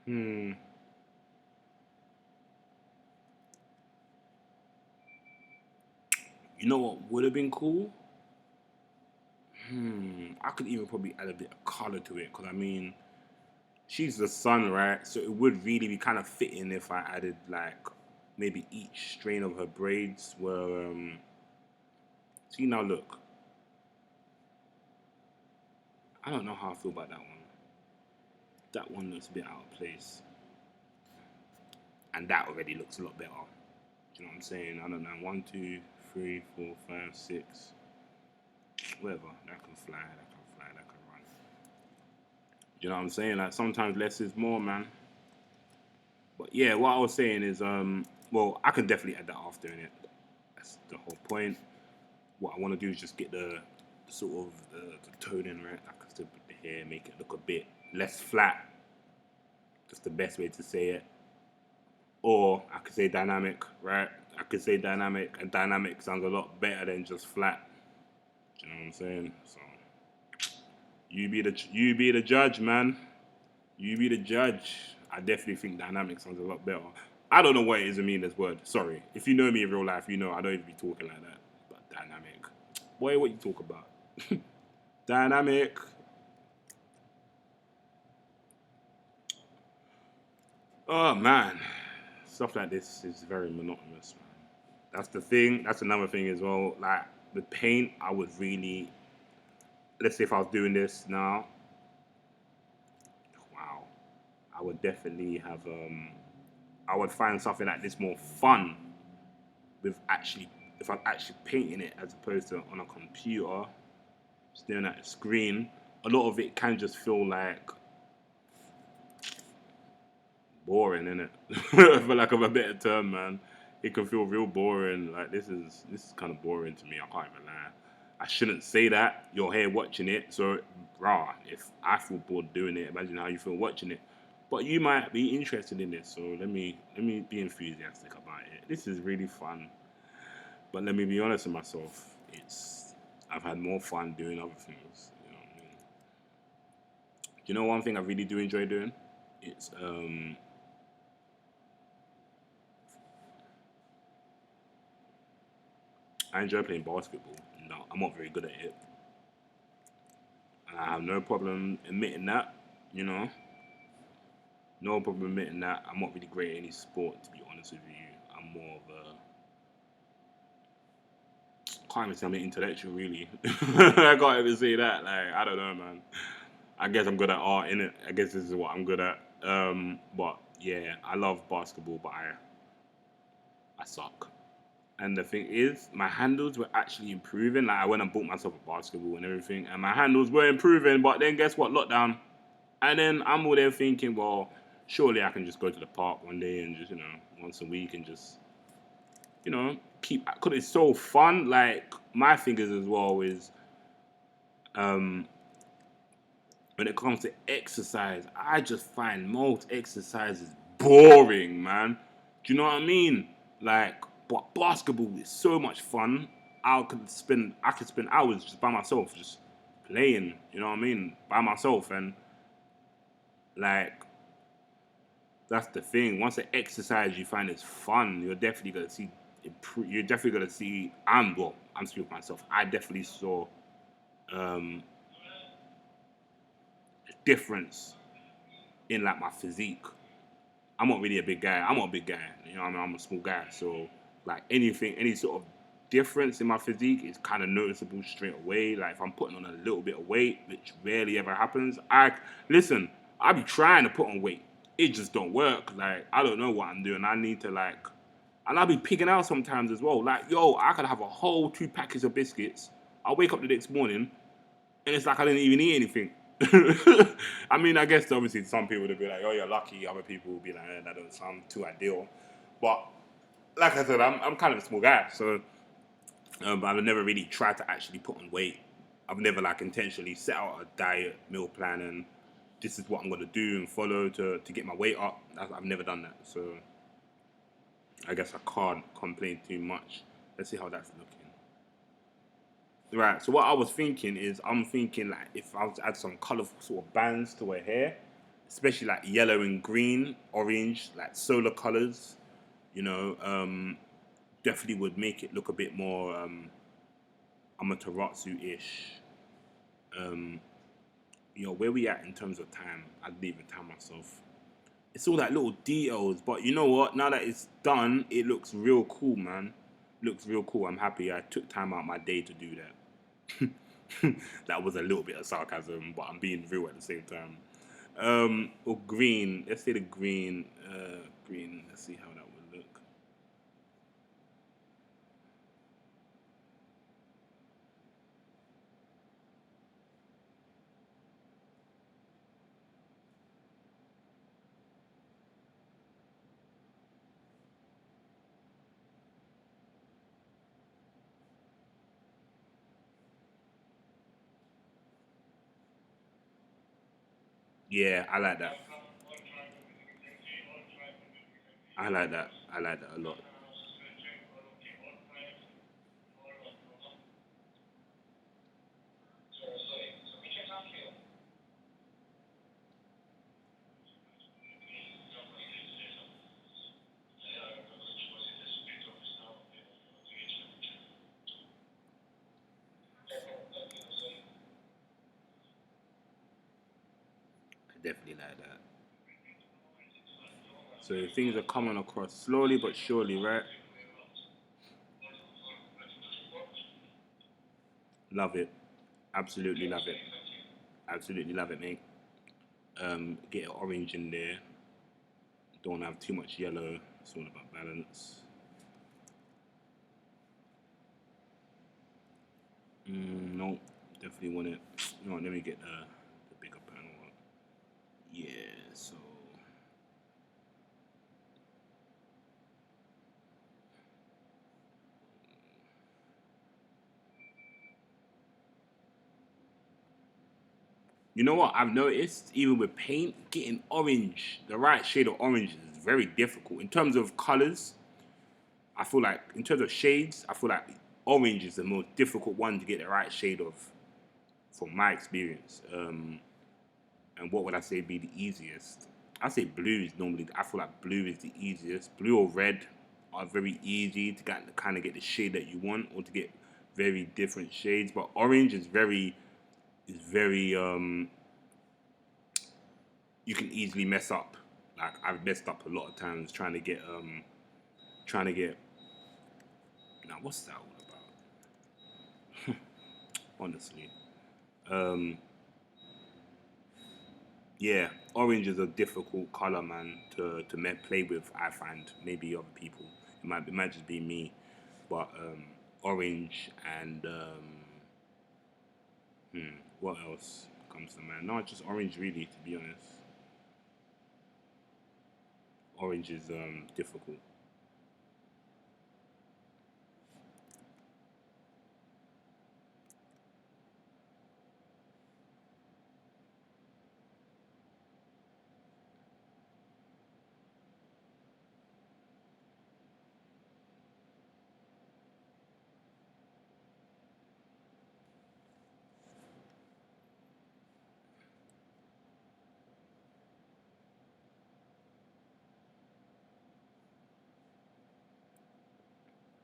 Hmm. You know what would have been cool? I could even probably add a bit of color to it, because I mean, she's the sun, right? So it would really be kind of fitting if I added like maybe each strain of her braids were. See now, look, I don't know how I feel about that one. That one looks a bit out of place, and that already looks a lot better. Do you know what I'm saying? I don't know. One, two, three, four, five, six. Whatever. That can fly. That can fly. That can run. Do you know what I'm saying? Like sometimes less is more, man. But yeah, what I was saying is, well, I can definitely add that after in it. That's the whole point. What I want to do is just get the sort of the tone in right. Like I said, with the hair, make it look a bit less flat. That's the best way to say it. Or I could say dynamic, right? I could say dynamic, and dynamic sounds a lot better than just flat. Do you know what I'm saying? So you be the judge, man. You be the judge. I definitely think dynamic sounds a lot better. I don't know what it is in me in this word. Sorry. If you know me in real life, you know I don't even be talking like that. But dynamic. Boy, what you talk about? Dynamic. Oh man. Stuff like this is very monotonous, man. That's the thing. That's another thing as well. Like the paint, I would really, let's say if I was doing this now, wow, I would definitely have I would find something like this more fun with actually, if I'm actually painting it as opposed to on a computer, staring at a screen. A lot of it can just feel like boring, innit? For lack of a better term, man. It can feel real boring. Like this is kind of boring to me. I can't even lie. I shouldn't say that. You're here watching it, so rah. If I feel bored doing it, imagine how you feel watching it. But you might be interested in this, so let me be enthusiastic about it. This is really fun. But let me be honest with myself. I've had more fun doing other things. You know what I mean? Do you know one thing I really do enjoy doing? It's I enjoy playing basketball. No, I'm not very good at it. And I have no problem admitting that. You know, no problem admitting that. I'm not really great at any sport, to be honest with you. I'm more of a can't even say I'm an intellectual, really. I can't even say that. Like, I don't know, man. I guess I'm good at art, innit? I guess this is what I'm good at. But yeah, I love basketball, but I suck. And the thing is, my handles were actually improving. Like I went and bought myself a basketball and everything, and my handles were improving. But then guess what? Lockdown. And then I'm all there thinking, well, surely I can just go to the park one day and just, once a week and just, keep. Because it's so fun. Like my fingers as well is, um, when it comes to exercise, I just find most exercises boring, man. Do you know what I mean? Like, but basketball is so much fun. I could spend hours just by myself, just playing. You know what I mean? By myself, and like that's the thing. Once the exercise you find is fun, you're definitely gonna see. You're definitely gonna see. I'm speaking for myself. I definitely saw um, a difference in like my physique. I'm not really a big guy. I'm not a big guy. You know, I'm a small guy. So like anything, any sort of difference in my physique is kind of noticeable straight away. Like if I'm putting on a little bit of weight, which rarely ever happens, I listen. I be trying to put on weight. It just don't work. Like I don't know what I'm doing. I need to like, and I'll be picking out sometimes as well. Like yo, I could have a whole 2 packets of biscuits. I'll wake up the next morning and it's like I didn't even eat anything. I mean, I guess obviously some people would be like, "Oh, you're lucky." Other people would be like, "That doesn't sound too ideal." But like I said, I'm kind of a small guy, so I've never really tried to actually put on weight. I've never like intentionally set out a diet meal plan and this is what I'm gonna do and follow to get my weight up. I've never done that, so I guess I can't complain too much. Let's see how that's looking. Right. So what I was thinking is, I'm thinking like if I was to add some colorful sort of bands to her hair, especially like yellow and green, orange, like solar colors. You know, definitely would make it look a bit more Amaterasu-ish. Where we at in terms of time? I didn't even time myself. It's all that little details, but you know what? Now that it's done, it looks real cool, man. Looks real cool. I'm happy I took time out my day to do that. That was a little bit of sarcasm, but I'm being real at the same time. Or green. Let's say the green. Green. Let's see how that would look. Yeah, I like that. I like that. I like that a lot. I definitely like that. So things are coming across slowly but surely, right? Love it. Absolutely love it. Absolutely love it, mate. Get an orange in there. Don't have too much yellow. It's all about balance. No, definitely want it. No, let me get the bigger panel up. Yeah, so you know what I've noticed, even with paint, getting orange, the right shade of orange is very difficult. In terms of colors, I feel like in terms of shades, I feel like orange is the most difficult one to get the right shade of, from my experience. And what would I say be the easiest? I say blue is normally. I feel like blue is the easiest. Blue or red are very easy to kind of get the shade that you want, or to get very different shades. But orange is very. You can easily mess up. Like I've messed up a lot of times trying to get. Now what's that all about? Honestly, um, yeah, orange is a difficult color, man, to play with. I find maybe other people. It might just be me, but orange and what else comes to mind? No, just orange really. To be honest, orange is difficult.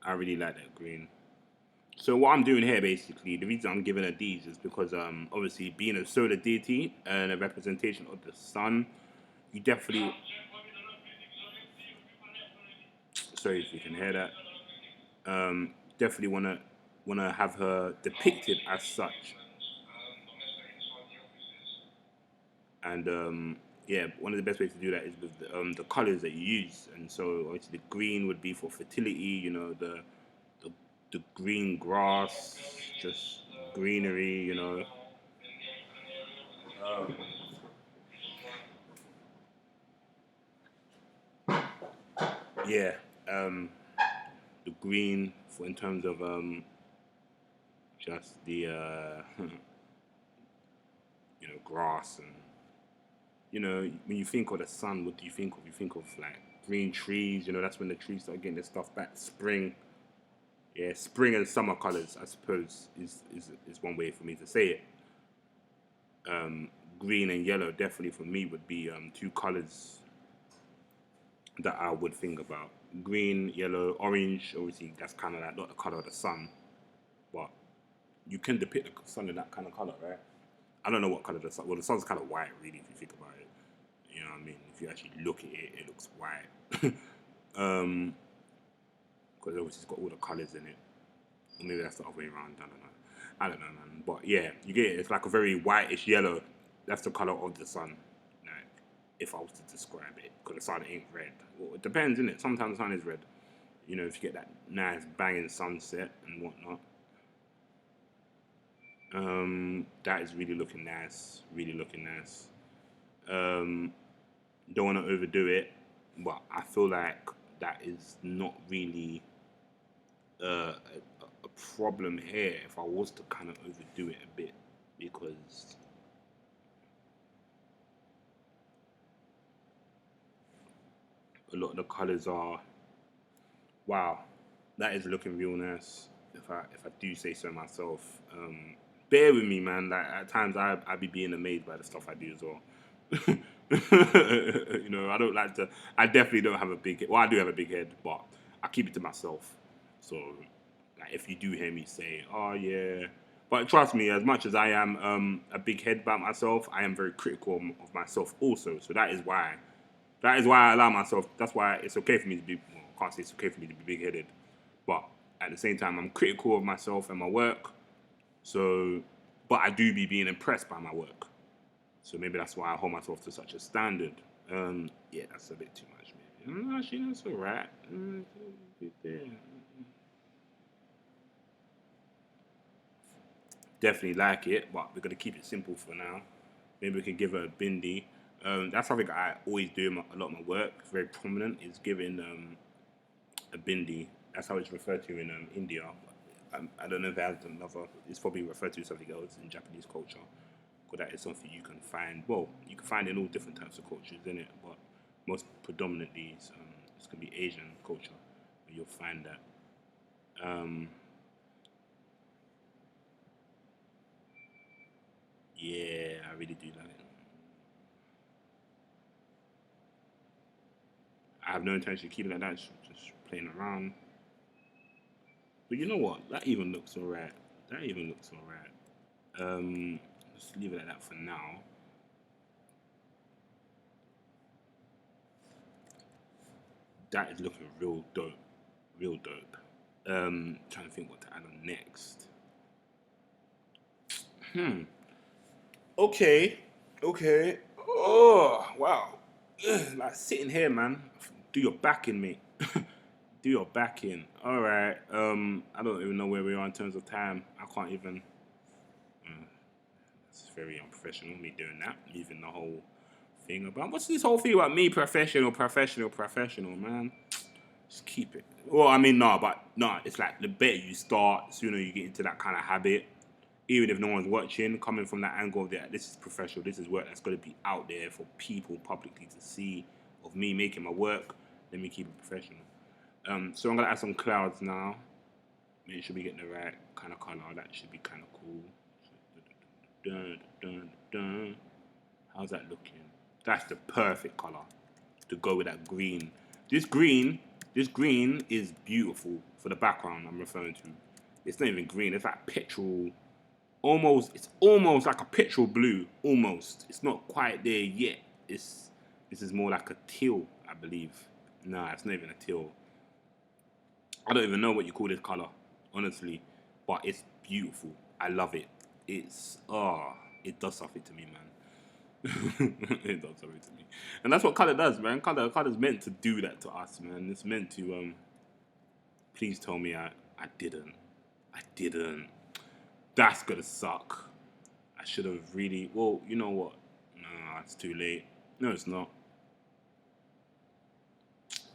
I really like that green. So what I'm doing here, basically, the reason I'm giving her these is because obviously being a solar deity and a representation of the sun, you definitely. Sorry if you can hear that. Definitely wanna have her depicted as such, and yeah, one of the best ways to do that is with the colors that you use. And so obviously the green would be for fertility. The the green grass, just greenery. Yeah, um, the green for in terms of just the grass. And when you think of the sun, what do you think of? You think of like green trees. That's when the trees start getting their stuff back. Spring, yeah, spring and summer colors, I suppose, is one way for me to say it. green and yellow definitely for me would be two colors that I would think about. Green, yellow, orange. Obviously, that's kind of like not the color of the sun, but you can depict the sun in that kind of color, right? I don't know what color the sun. Well, the sun's kind of white, really, if you think about it. You know what I mean? If you actually look at it, it looks white. Because obviously it's got all the colors in it. Or maybe that's the other way around. I don't know, man. But yeah, you get it. It's like a very whitish yellow. That's the color of the sun. Like, if I was to describe it, because the sun ain't red. Well, it depends, innit? Sometimes the sun is red. You know, if you get that nice banging sunset and whatnot. That is really looking nice. Really looking nice. Don't want to overdo it, but I feel like that is not really a problem here if I was to kind of overdo it a bit, because a lot of the colors are, wow, that is looking real nice. If I do say so myself, bear with me, man. Like at times I be being amazed by the stuff I do as well. You know, I don't like to. I definitely don't have a big head. Well, I do have a big head, but I keep it to myself. So, like, if you do hear me say, "Oh yeah," but trust me, as much as I am a big head about myself, I am very critical of myself also. So that is why. That is why I allow myself. That's why it's okay for me to be. Well, I can't say it's okay for me to be big headed, but at the same time, I'm critical of myself and my work. So, but I do be being impressed by my work. So maybe that's why I hold myself to such a standard. Yeah, that's a bit too much, maybe. Actually, that's alright. Definitely like it, but we're gonna keep it simple for now. Maybe we can give her a bindi. That's something I always do in a lot of my work. It's very prominent. Is giving a bindi. That's how it's referred to in India. I don't know if it has another. It's probably referred to as something else in Japanese culture. Because that is something you can find. Well, you can find in all different types of cultures, in it, but most predominantly it's gonna be Asian culture where you'll find that. Yeah, I really do like it. I have no intention of keeping it like that. Just playing around. But you know what? That even looks alright. That even looks alright. Just leave it like that for now. That is looking real dope. Real dope. Trying to think what to add on next. Okay. Okay. Oh, wow. Ugh, like sitting here, man. Do your back in, mate. Do your back in. All right. I don't even know where we are in terms of time. I can't even. It's very unprofessional, me doing that. Leaving the whole thing about. What's this whole thing about me professional, professional, professional, man? Just keep it. Well, I mean, no, but no, it's like the better you start, the sooner you get into that kind of habit. Even if no one's watching, coming from that angle of that, this is professional, this is work that's going to be out there for people publicly to see of me making my work. Let me keep it professional. So I'm going to add some clouds now. Make sure we get the right kind of color. That should be kind of cool. Dun, dun, dun. How's that looking? That's the perfect color to go with that green. This green, this green is beautiful for the background I'm referring to. It's not even green. It's like petrol. Almost. It's almost like a petrol blue. Almost. It's not quite there yet. This is more like a teal, I believe. Nah, it's not even a teal. I don't even know what you call this color, honestly, but it's beautiful. I love it. It's it does something to me, man. It does something to me, and that's what color does, man. Color's meant to do that to us, man. It's meant to Please tell me I didn't. I didn't. That's gonna suck. I should have really. Well, you know what? No, it's too late. No, it's not.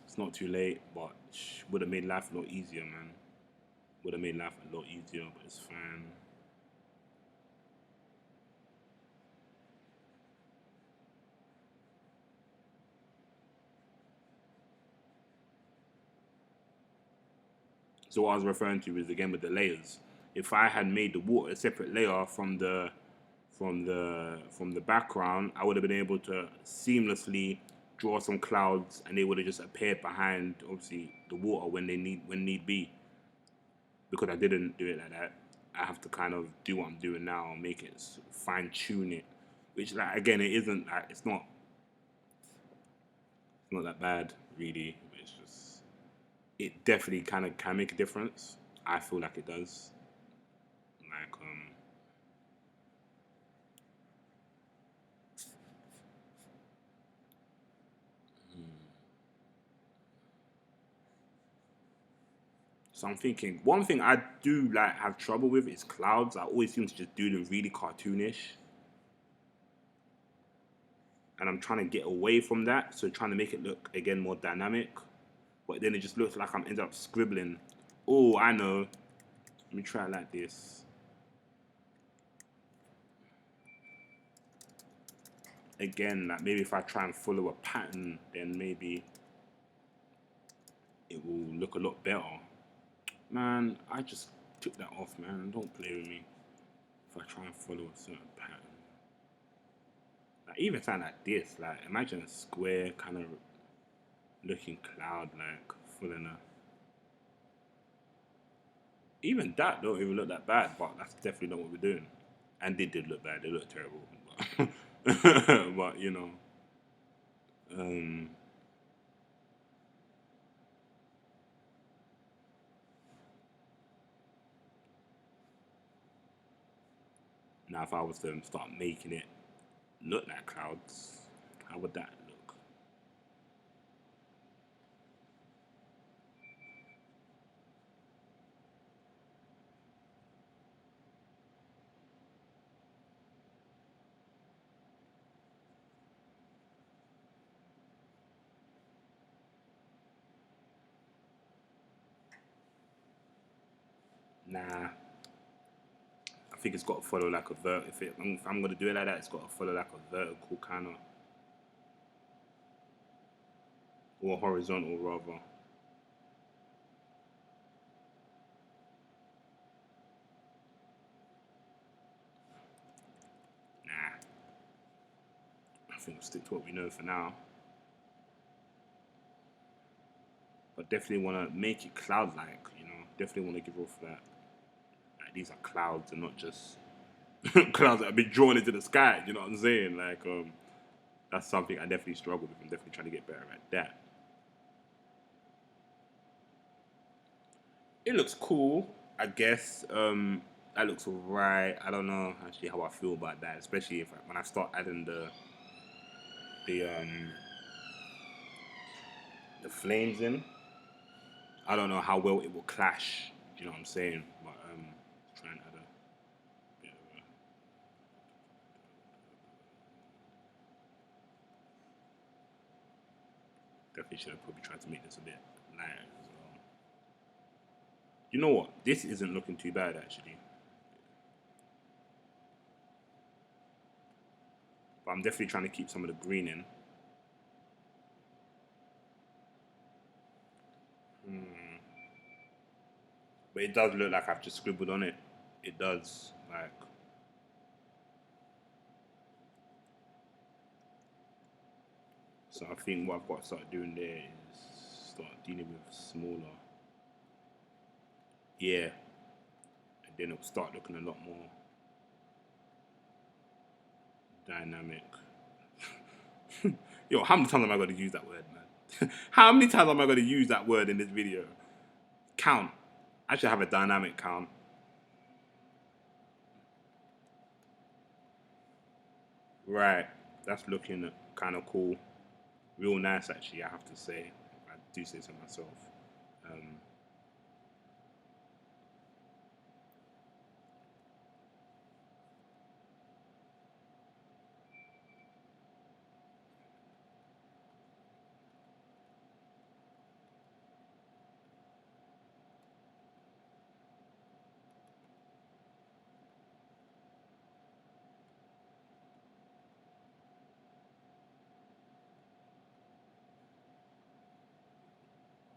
It's not too late, but would have made life a lot easier, man. Would have made life a lot easier, but it's fine. So what I was referring to is again with the layers. If I had made the water a separate layer from the background, I would have been able to seamlessly draw some clouds, and they would have just appeared behind, obviously, the water when need be. Because I didn't do it like that, I have to kind of do what I'm doing now and make it fine tune it, which like again it isn't like it's not that bad really. It's just it definitely kind of can make a difference. I feel like it does. Like so I'm thinking one thing I do like have trouble with is clouds. I always seem to just do them really cartoonish, and I'm trying to get away from that. So trying to make it look again more dynamic, but then it just looks like I'm ended up scribbling. Oh, I know. Let me try it like this. Again, like maybe if I try and follow a pattern, then maybe it will look a lot better. Man, I just took that off, man. Don't play with me. If I try and follow a certain pattern. Like even something like this, like imagine a square kind of looking cloud like full in a even that don't even look that bad, but that's definitely not what we're doing. And they did look bad, they look terrible. But, but you know, um now if I was to start making it look like clouds, how would that look? Nah, I think it's got to follow like a if I'm gonna do it like that, it's got to follow like a vertical kind of or horizontal rather. Nah, I think we'll stick to what we know for now. But definitely want to make it cloud-like. You know, definitely want to give off that. Like these are clouds and not just clouds that have been drawn into the sky. You know what I'm saying? Like that's something I definitely struggle with. I'm definitely trying to get better at that. It looks cool, I guess. That looks alright. I don't know actually how I feel about that, especially if when I start adding the the flames in. I don't know how well it will clash. Do you know what I'm saying? But try and add a bit of a definitely should have probably tried to make this a bit lighter as well. You know what? This isn't looking too bad actually. But I'm definitely trying to keep some of the green in. But it does look like I've just scribbled on it. It does. Like so I think what I've got to start doing there is start dealing with smaller. Yeah. And then it'll start looking a lot more dynamic. Yo, how many times am I going to use that word, man? How many times am I going to use that word in this video? Count. I should have a dynamic count. Right. That's looking kind of cool. Real nice, actually, I have to say. I do say so myself. Um,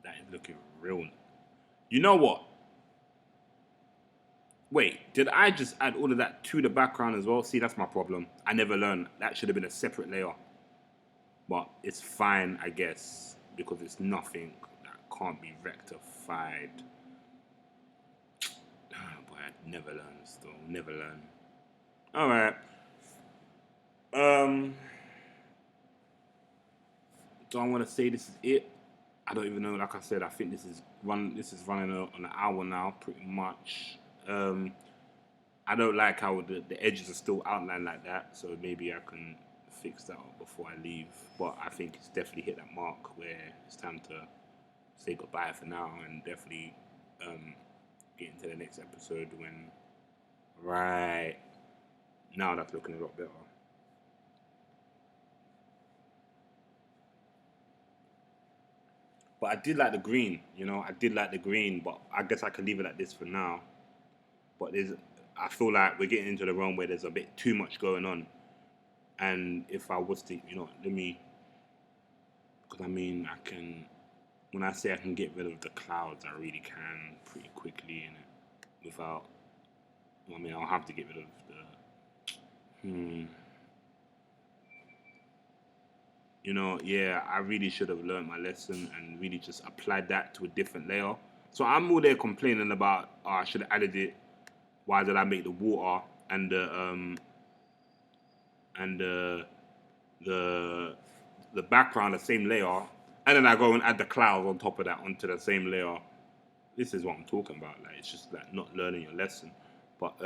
that is looking real. You know what? Wait, did I just add all of that to the background as well? See, that's my problem. I never learned. That should have been a separate layer. But it's fine, I guess, because it's nothing that can't be rectified. Boy, I'd never learn still. Never learn. Alright. Um, do I want to say this is it? I don't even know. Like I said, I think this is running on an hour now, pretty much. I don't like how the edges are still outlined like that, so maybe I can fix that up before I leave. But I think it's definitely hit that mark where it's time to say goodbye for now and definitely get into the next episode when. Right. Now that's looking a lot better. But I did like the green, I did like the green, but I guess I can leave it like this for now. But I feel like we're getting into the realm where there's a bit too much going on. And if I was to, let me, because I mean, when I say I can get rid of the clouds, I really can pretty quickly, without, I'll have to get rid of the, yeah, I really should have learned my lesson and really just applied that to a different layer. So I'm all there complaining about, oh, I should have added it. Why did I make the water and the background the same layer, and then I go and add the clouds on top of that onto the same layer? This is what I'm talking about. Like, it's just like not learning your lesson. But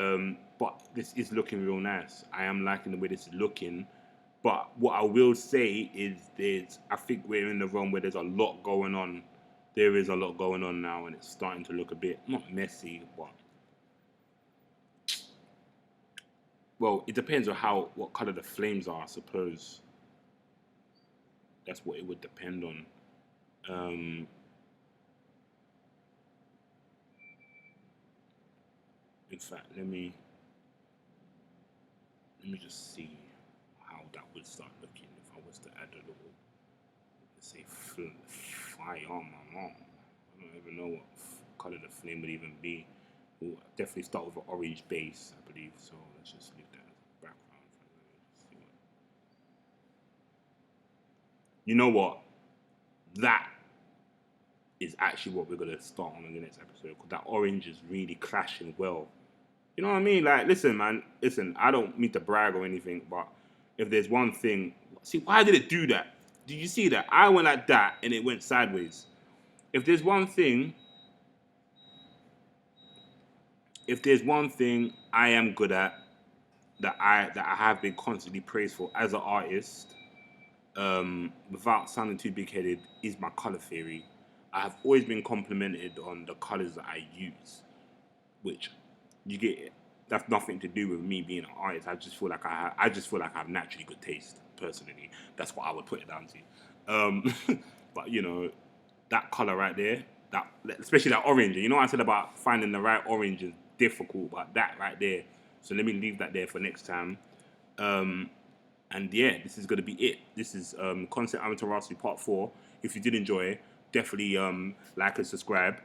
this is looking real nice. I am liking the way this is looking. But what I will say is I think we're in the realm where there's a lot going on. There is a lot going on now, and it's starting to look a bit, not messy, but, well, it depends on what color the flames are, I suppose. That's what it would depend on. In fact, let me just see how that would start looking if I was to add a little, let's say, fire on my mom. I don't even know what color the flame would even be. We'll definitely start with an orange base, I believe. So let's just leave that as a background. You know what? That is actually what we're gonna start on in the next episode, because that orange is really clashing well. You know what I mean? Like, listen, man. Listen, I don't mean to brag or anything, but if there's one thing, see, why did it do that? Did you see that? I went like that and it went sideways. If there's one thing, I am good at, that I have been constantly praised for as an artist, without sounding too big-headed, is my color theory. I have always been complimented on the colors that I use, which you get. That's nothing to do with me being an artist. I just feel like I have naturally good taste. Personally, that's what I would put it down to. But that color right there, that especially that orange. You know what I said about finding the right orange is difficult, but that right there. So let me leave that there for next time. And yeah, this is going to be it. This is Concept Amaterasu Part 4. If you did enjoy, definitely like and subscribe.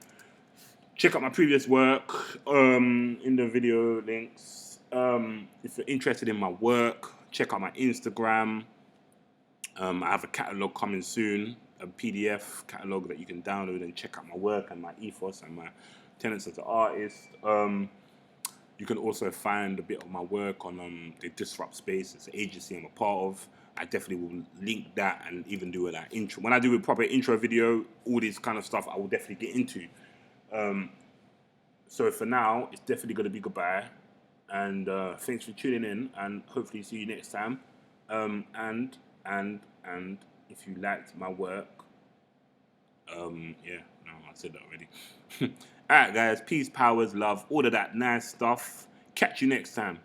Check out my previous work in the video links. If you're interested in my work, check out my Instagram. I have a catalogue coming soon, a PDF catalogue that you can download and check out my work and my ethos and my tenets as an artist. You can also find a bit of my work on the Disrupt Space. It's an agency I'm a part of. I definitely will link that and even do an intro. When I do a proper intro video, all this kind of stuff I will definitely get into. So for now, it's definitely going to be goodbye. And thanks for tuning in, and hopefully see you next time. And if you liked my work, yeah, no, I said that already. All right, guys, peace, powers, love, all of that nice stuff. Catch you next time.